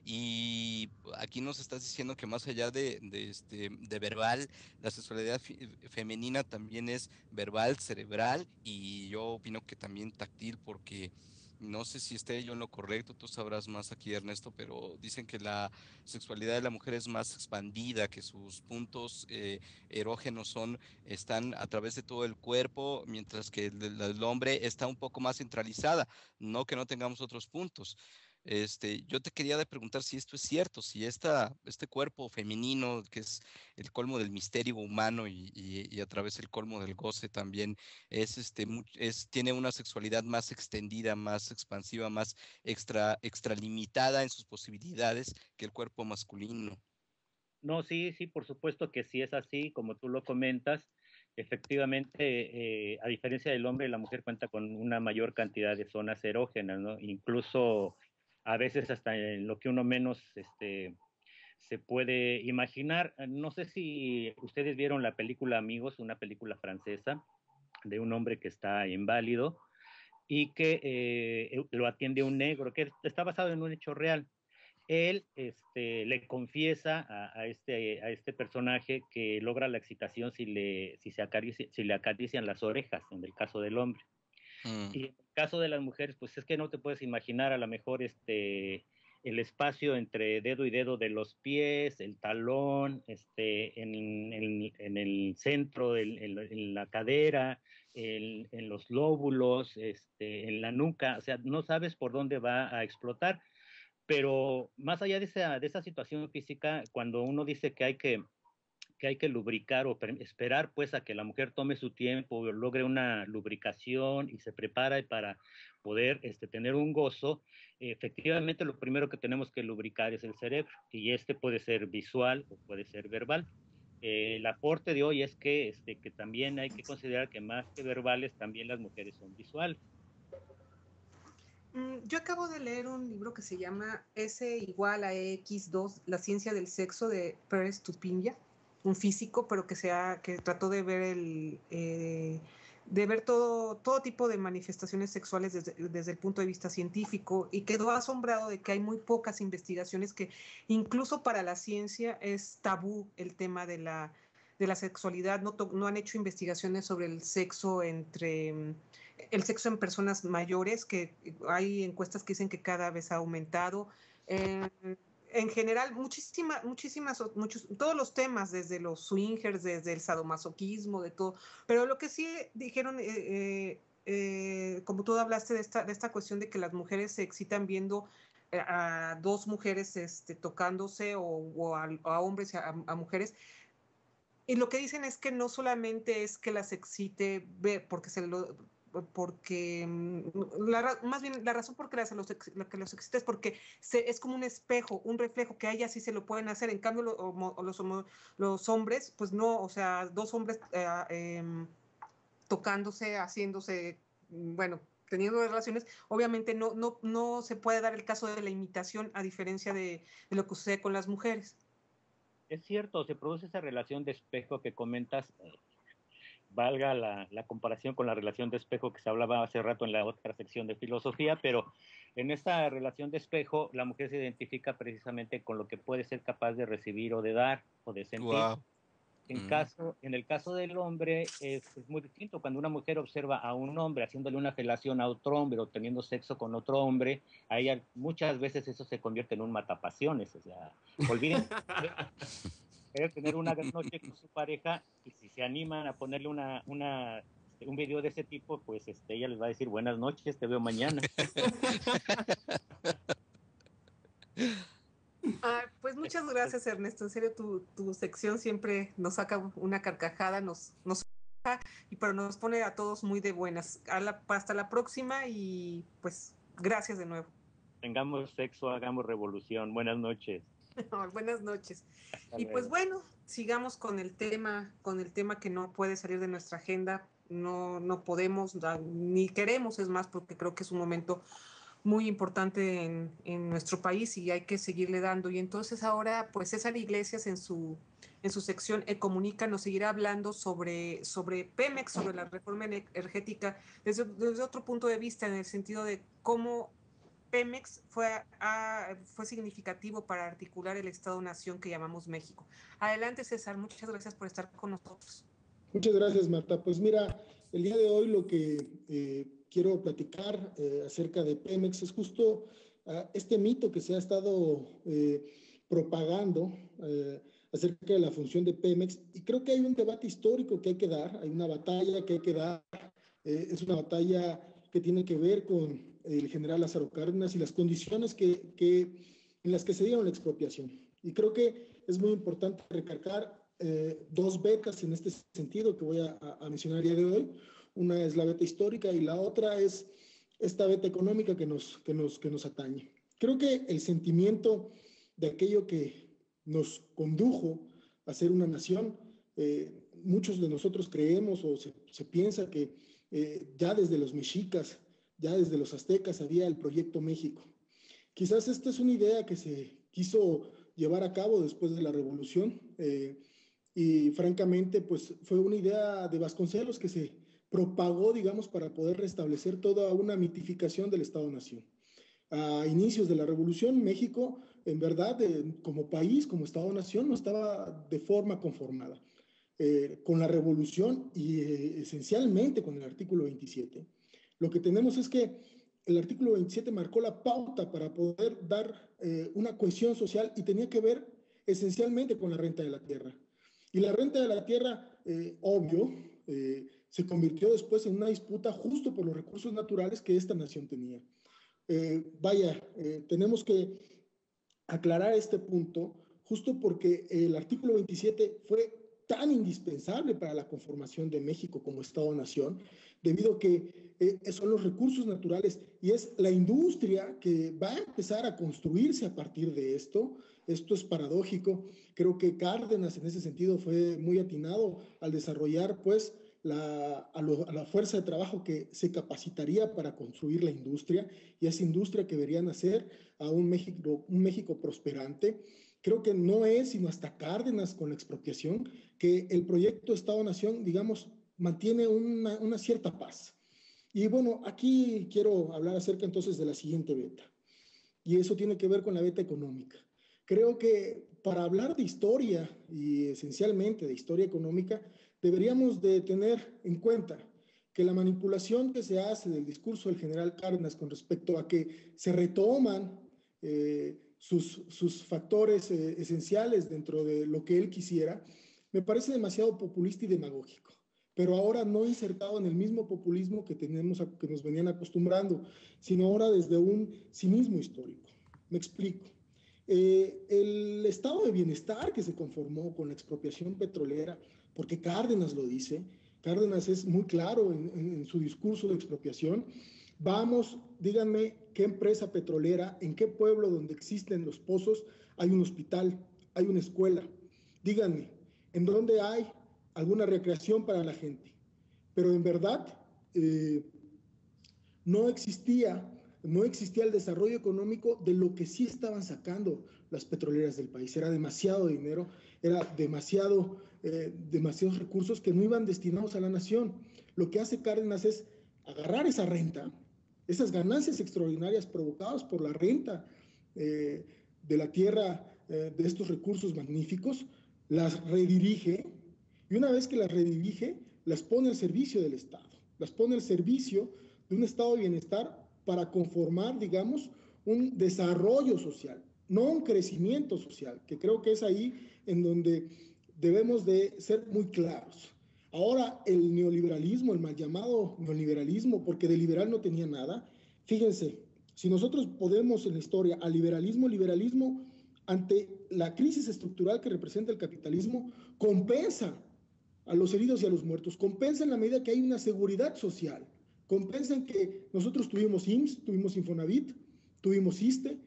y aquí nos estás diciendo que más allá de verbal, la sexualidad femenina también es verbal, cerebral y yo opino que también táctil porque no sé si esté yo en lo correcto, tú sabrás más aquí, Ernesto, pero dicen que la sexualidad de la mujer es más expandida, que sus puntos erógenos están a través de todo el cuerpo, mientras que el hombre está un poco más centralizada, no que no tengamos otros puntos. Yo te quería de preguntar si esto es cierto, si este cuerpo femenino, que es el colmo del misterio humano y a través del colmo del goce también tiene una sexualidad más extendida, más expansiva, más extralimitada en sus posibilidades que el cuerpo masculino. No, sí, por supuesto que sí es así, como tú lo comentas. Efectivamente, a diferencia del hombre, la mujer cuenta con una mayor cantidad de zonas erógenas, ¿no? Incluso a veces hasta en lo que uno menos se puede imaginar. No sé si ustedes vieron la película Amigos, una película francesa de un hombre que está inválido y que lo atiende un negro, que está basado en un hecho real. Él le confiesa a este personaje que logra la excitación si le acarician las orejas, en el caso del hombre. Mm. Y en el caso de las mujeres, pues es que no te puedes imaginar a lo mejor el espacio entre dedo y dedo de los pies, el talón, en el centro, en la cadera, en los lóbulos, en la nuca, o sea, no sabes por dónde va a explotar. Pero más allá de esa situación física, cuando uno dice que hay que lubricar o esperar pues a que la mujer tome su tiempo, logre una lubricación y se prepara para poder tener un gozo, efectivamente lo primero que tenemos que lubricar es el cerebro y puede ser visual o puede ser verbal. El aporte de hoy es que también hay que considerar que más que verbales, también las mujeres son visuales. Yo acabo de leer un libro que se llama S igual a X2, la ciencia del sexo de Pérez Tupinja, un físico, pero que trató de ver todo tipo de manifestaciones sexuales desde el punto de vista científico y quedó asombrado de que hay muy pocas investigaciones que incluso para la ciencia es tabú el tema de la sexualidad, no han hecho investigaciones sobre el sexo en personas mayores, que hay encuestas que dicen que cada vez ha aumentado. En general, todos los temas, desde los swingers, desde el sadomasoquismo, de todo. Pero lo que sí dijeron, como tú hablaste de esta cuestión de que las mujeres se excitan viendo a dos mujeres tocándose o a hombres y a mujeres, y lo que dicen es que no solamente es que las excite porque más bien la razón por la que los excita es porque es como un espejo, un reflejo que a ellas sí se lo pueden hacer. En cambio los hombres, pues no, o sea, dos hombres tocándose, haciéndose, bueno, teniendo relaciones, obviamente no se puede dar el caso de la imitación a diferencia de lo que sucede con las mujeres. Es cierto, se produce esa relación de espejo que comentas, valga la comparación con la relación de espejo que se hablaba hace rato en la otra sección de filosofía, pero en esta relación de espejo la mujer se identifica precisamente con lo que puede ser capaz de recibir o de dar o de sentir. Wow. En el caso del hombre es muy distinto. Cuando una mujer observa a un hombre haciéndole una felación a otro hombre o teniendo sexo con otro hombre, a ella muchas veces eso se convierte en un matapasiones. O sea, olviden querer tener una gran noche con su pareja y si se animan a ponerle un video de ese tipo, pues ella les va a decir buenas noches, te veo mañana. Pues muchas gracias, Ernesto. En serio, tu sección siempre nos saca una carcajada, nos pero nos pone a todos muy de buenas. Hasta la próxima y pues gracias de nuevo. Tengamos sexo, hagamos revolución. Buenas noches. Buenas noches. Y pues bueno, sigamos con el tema que no puede salir de nuestra agenda. No podemos, ni queremos, es más, porque creo que es un momento muy importante en nuestro país y hay que seguirle dando. Y entonces ahora, pues César Iglesias en su sección Ecomunica nos seguirá hablando sobre Pemex, sobre la reforma energética, desde otro punto de vista, en el sentido de cómo Pemex fue significativo para articular el Estado-Nación que llamamos México. Adelante, César, muchas gracias por estar con nosotros. Muchas gracias, Marta. Pues mira, el día de hoy lo que quiero platicar acerca de Pemex es justo este mito que se ha estado propagando acerca de la función de Pemex, y creo que hay un debate histórico que hay que dar, hay una batalla que hay que dar, es una batalla que tiene que ver con el general Lázaro Cárdenas y las condiciones en las que se dieron la expropiación. Y creo que es muy importante recalcar dos vetas en este sentido que voy a mencionar el día de hoy. Una es la veta histórica y la otra es esta veta económica que nos atañe. Creo que el sentimiento de aquello que nos condujo a ser una nación, muchos de nosotros creemos o se piensa que ya desde los mexicas, ya desde los aztecas había el Proyecto México. Quizás esta es una idea que se quiso llevar a cabo después de la Revolución, y francamente pues fue una idea de Vasconcelos que se propagó, digamos, para poder restablecer toda una mitificación del Estado-Nación. A inicios de la Revolución, México, en verdad, como país, como Estado-Nación, no estaba de forma conformada. Con la Revolución y esencialmente con el artículo 27, lo que tenemos es que el artículo 27 marcó la pauta para poder dar una cohesión social y tenía que ver esencialmente con la renta de la tierra. Y la renta de la tierra, obvio, se convirtió después en una disputa justo por los recursos naturales que esta nación tenía. Tenemos que aclarar este punto justo porque el artículo 27 fue tan indispensable para la conformación de México como Estado-Nación, debido a que son los recursos naturales y es la industria que va a empezar a construirse a partir de esto. Esto es paradójico. Creo que Cárdenas en ese sentido fue muy atinado al desarrollar pues a la fuerza de trabajo que se capacitaría para construir la industria, y esa industria que debería nacer a un México prosperante. Creo que no es sino hasta Cárdenas con la expropiación que el proyecto Estado-Nación, digamos, mantiene una cierta paz. Y bueno, aquí quiero hablar acerca entonces de la siguiente veta, y eso tiene que ver con la veta económica. Creo que para hablar de historia y esencialmente de historia económica, deberíamos de tener en cuenta que la manipulación que se hace del discurso del general Cárdenas con respecto a que se retoman sus factores esenciales dentro de lo que él quisiera, me parece demasiado populista y demagógico, pero ahora no insertado en el mismo populismo que nos venían acostumbrando, sino ahora desde un cinismo histórico. Me explico. El estado de bienestar que se conformó con la expropiación petrolera, porque Cárdenas lo dice, Cárdenas es muy claro en su discurso de expropiación. Vamos, díganme qué empresa petrolera, en qué pueblo donde existen los pozos hay un hospital, hay una escuela. Díganme, ¿en dónde hay alguna recreación para la gente? Pero en verdad no existía el desarrollo económico de lo que sí estaban sacando las petroleras del país. Era demasiado dinero, era demasiados recursos que no iban destinados a la nación. Lo que hace Cárdenas es agarrar esa renta, esas ganancias extraordinarias provocadas por la renta de la tierra, de estos recursos magníficos, las redirige Y una vez que las redirige, las pone al servicio del Estado, las pone al servicio de un estado de bienestar para conformar, digamos, un desarrollo social, no un crecimiento social, que creo que es ahí en donde debemos de ser muy claros. Ahora el neoliberalismo, el mal llamado neoliberalismo, porque de liberal no tenía nada, fíjense, si nosotros podemos en la historia al liberalismo ante la crisis estructural que representa el capitalismo, compensa a los heridos y a los muertos, compensa en la medida que hay una seguridad social, compensan que nosotros tuvimos IMSS, tuvimos Infonavit, tuvimos ISSSTE,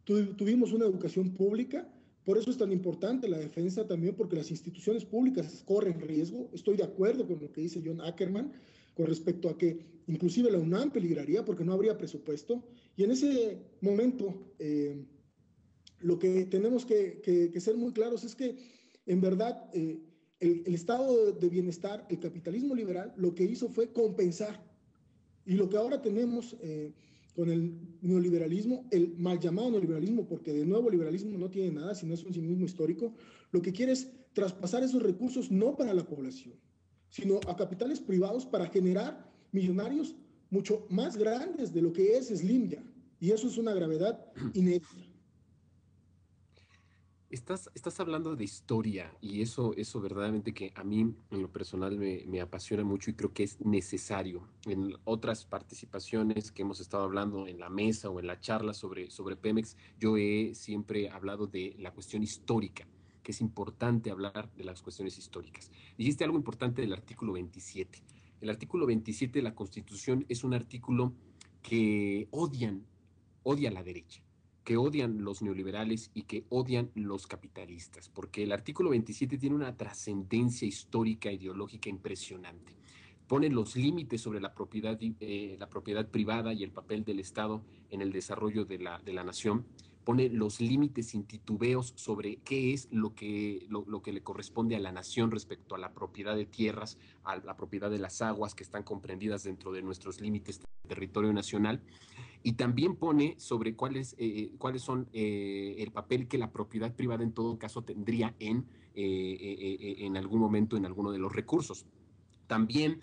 tuvimos una educación pública. Por eso es tan importante la defensa también, porque las instituciones públicas corren riesgo. Estoy de acuerdo con lo que dice John Ackerman con respecto a que inclusive la UNAM peligraría porque no habría presupuesto. Y en ese momento, lo que tenemos que ser muy claros es que, en verdad, el estado de bienestar, el capitalismo liberal, lo que hizo fue compensar. Y lo que ahora tenemos con el neoliberalismo, el mal llamado neoliberalismo, porque de nuevo el liberalismo no tiene nada, sino es un cinismo histórico, lo que quiere es traspasar esos recursos no para la población, sino a capitales privados para generar millonarios mucho más grandes de lo que es Slim ya. Y eso es una gravedad inédita. Estás hablando de historia y eso verdaderamente que a mí en lo personal me apasiona mucho y creo que es necesario. En otras participaciones que hemos estado hablando en la mesa o en la charla sobre Pemex, yo he siempre hablado de la cuestión histórica, que es importante hablar de las cuestiones históricas. Dijiste algo importante del artículo 27. El artículo 27 de la Constitución es un artículo que odia a la derecha, que odian los neoliberales y que odian los capitalistas, porque el artículo 27 tiene una trascendencia histórica, ideológica impresionante. Pone los límites sobre la propiedad privada y el papel del Estado en el desarrollo de la nación. Pone los límites sin titubeos sobre qué es lo que le corresponde a la nación respecto a la propiedad de tierras, a la propiedad de las aguas que están comprendidas dentro de nuestros límites de territorio nacional. Y también pone sobre cuáles son el papel que la propiedad privada en todo caso tendría en algún momento en alguno de los recursos. También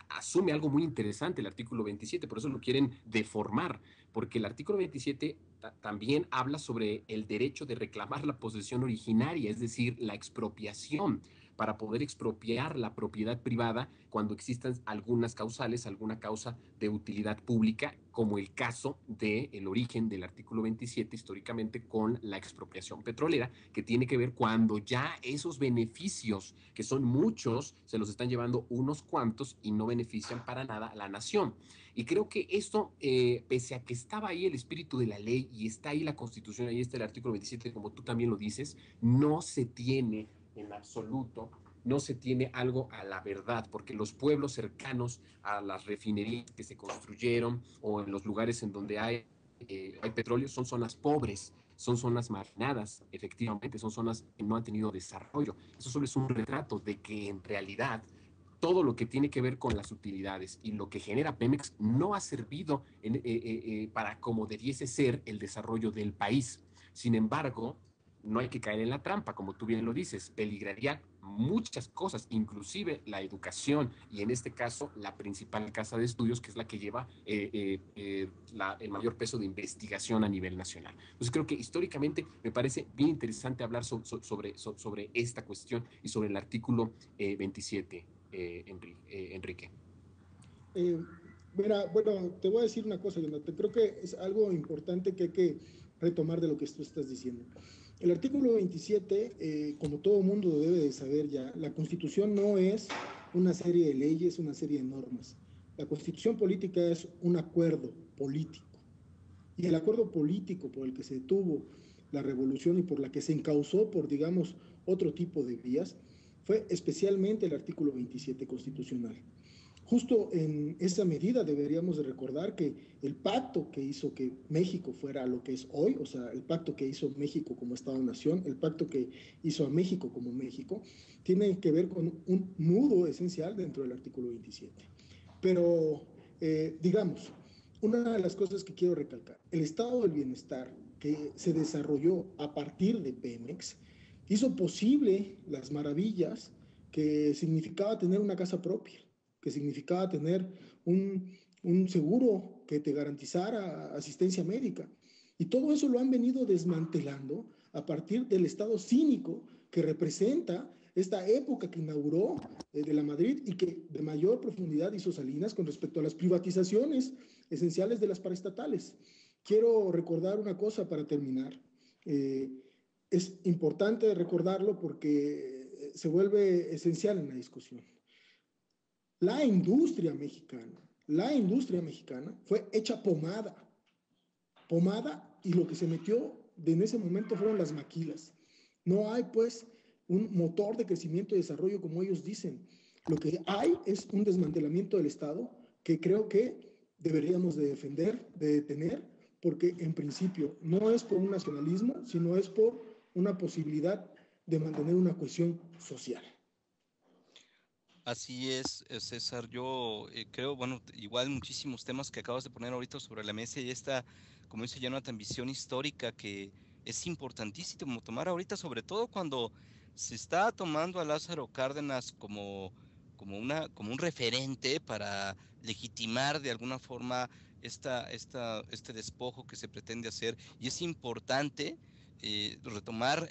asume algo muy interesante el artículo 27, por eso lo quieren deformar, porque el artículo 27 también habla sobre el derecho de reclamar la posesión originaria, es decir, la expropiación, para poder expropiar la propiedad privada cuando existan algunas causales, alguna causa de utilidad pública, como el caso del origen del artículo 27 históricamente con la expropiación petrolera, que tiene que ver cuando ya esos beneficios, que son muchos, se los están llevando unos cuantos y no benefician para nada a la nación. Y creo que esto, pese a que estaba ahí el espíritu de la ley y está ahí la Constitución, ahí está el artículo 27, como tú también lo dices, no se tiene en absoluto, no se tiene algo a la verdad, porque los pueblos cercanos a las refinerías que se construyeron o en los lugares en donde hay petróleo son zonas pobres, son zonas marginadas, efectivamente, son zonas que no han tenido desarrollo. Eso solo es un retrato de que en realidad todo lo que tiene que ver con las utilidades y lo que genera Pemex no ha servido para como debiese ser el desarrollo del país. Sin embargo, no hay que caer en la trampa, como tú bien lo dices, peligraría muchas cosas, inclusive la educación, y en este caso la principal casa de estudios, que es la que lleva el mayor peso de investigación a nivel nacional. Entonces creo que históricamente me parece bien interesante hablar sobre esta cuestión y sobre el artículo 27, Enrique. Mira, bueno, te voy a decir una cosa, Jonathan. Creo que es algo importante que hay que retomar de lo que tú estás diciendo. El artículo 27, como todo mundo debe de saber ya, la Constitución no es una serie de leyes, una serie de normas. La Constitución política es un acuerdo político. Y el acuerdo político por el que se detuvo la revolución y por la que se encauzó por, digamos, otro tipo de vías, fue especialmente el artículo 27 constitucional. Justo en esa medida deberíamos de recordar que el pacto que hizo que México fuera lo que es hoy, o sea, el pacto que hizo México como Estado-Nación, el pacto que hizo a México como México, tiene que ver con un nudo esencial dentro del artículo 27. Pero, digamos, una de las cosas que quiero recalcar, el estado del bienestar que se desarrolló a partir de Pemex hizo posible las maravillas que significaba tener una casa propia, que significaba tener un seguro que te garantizara asistencia médica. Y todo eso lo han venido desmantelando a partir del estado cínico que representa esta época que inauguró de la Madrid y que de mayor profundidad hizo Salinas con respecto a las privatizaciones esenciales de las paraestatales. Quiero recordar una cosa para terminar. Es importante recordarlo porque se vuelve esencial en la discusión. La industria mexicana fue hecha pomada, y lo que se metió en ese momento fueron las maquilas. No hay pues un motor de crecimiento y desarrollo como ellos dicen. Lo que hay es un desmantelamiento del Estado que creo que deberíamos de defender, de detener, porque en principio no es por un nacionalismo, sino es por una posibilidad de mantener una cohesión social. Así es, César. Yo creo, bueno, igual muchísimos temas que acabas de poner ahorita sobre la mesa y esta, como dice Jonathan, visión histórica que es importantísimo tomar ahorita, sobre todo cuando se está tomando a Lázaro Cárdenas como un referente para legitimar de alguna forma este despojo que se pretende hacer. Y es importante retomar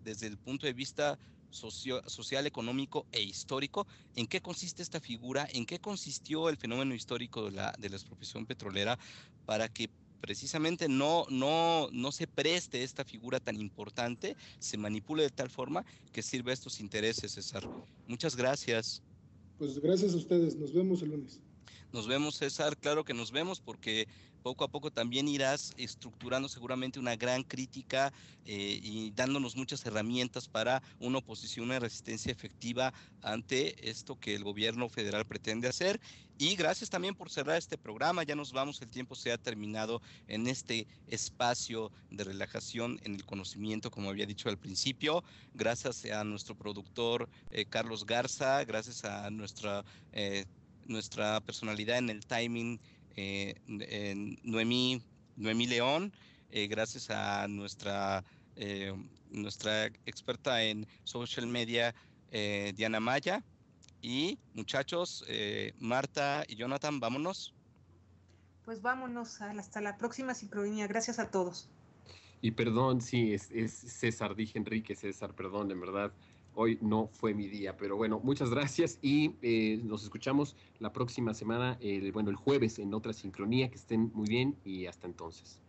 desde el punto de vista social, económico e histórico, en qué consiste esta figura, en qué consistió el fenómeno histórico de la expropiación petrolera, para que precisamente no se preste esta figura tan importante, se manipule de tal forma que sirva a estos intereses, César. Muchas gracias. Pues gracias a ustedes, nos vemos el lunes. Nos vemos, César, claro que nos vemos, porque poco a poco también irás estructurando seguramente una gran crítica y dándonos muchas herramientas para una oposición, una resistencia efectiva ante esto que el gobierno federal pretende hacer. Y gracias también por cerrar este programa. Ya nos vamos, el tiempo se ha terminado en este espacio de relajación en el conocimiento, como había dicho al principio. Gracias a nuestro productor Carlos Garza, gracias a nuestra personalidad en el timing, Noemí León, gracias a nuestra experta en social media, Diana Maya. Y muchachos, Marta y Jonathan, vámonos. Pues vámonos, hasta la próxima sincronía. Gracias a todos. Y perdón, sí, es César, dije Enrique César, perdón, en verdad. Hoy no fue mi día, pero bueno, muchas gracias y nos escuchamos la próxima semana, el jueves en otra sincronía. Que estén muy bien y hasta entonces.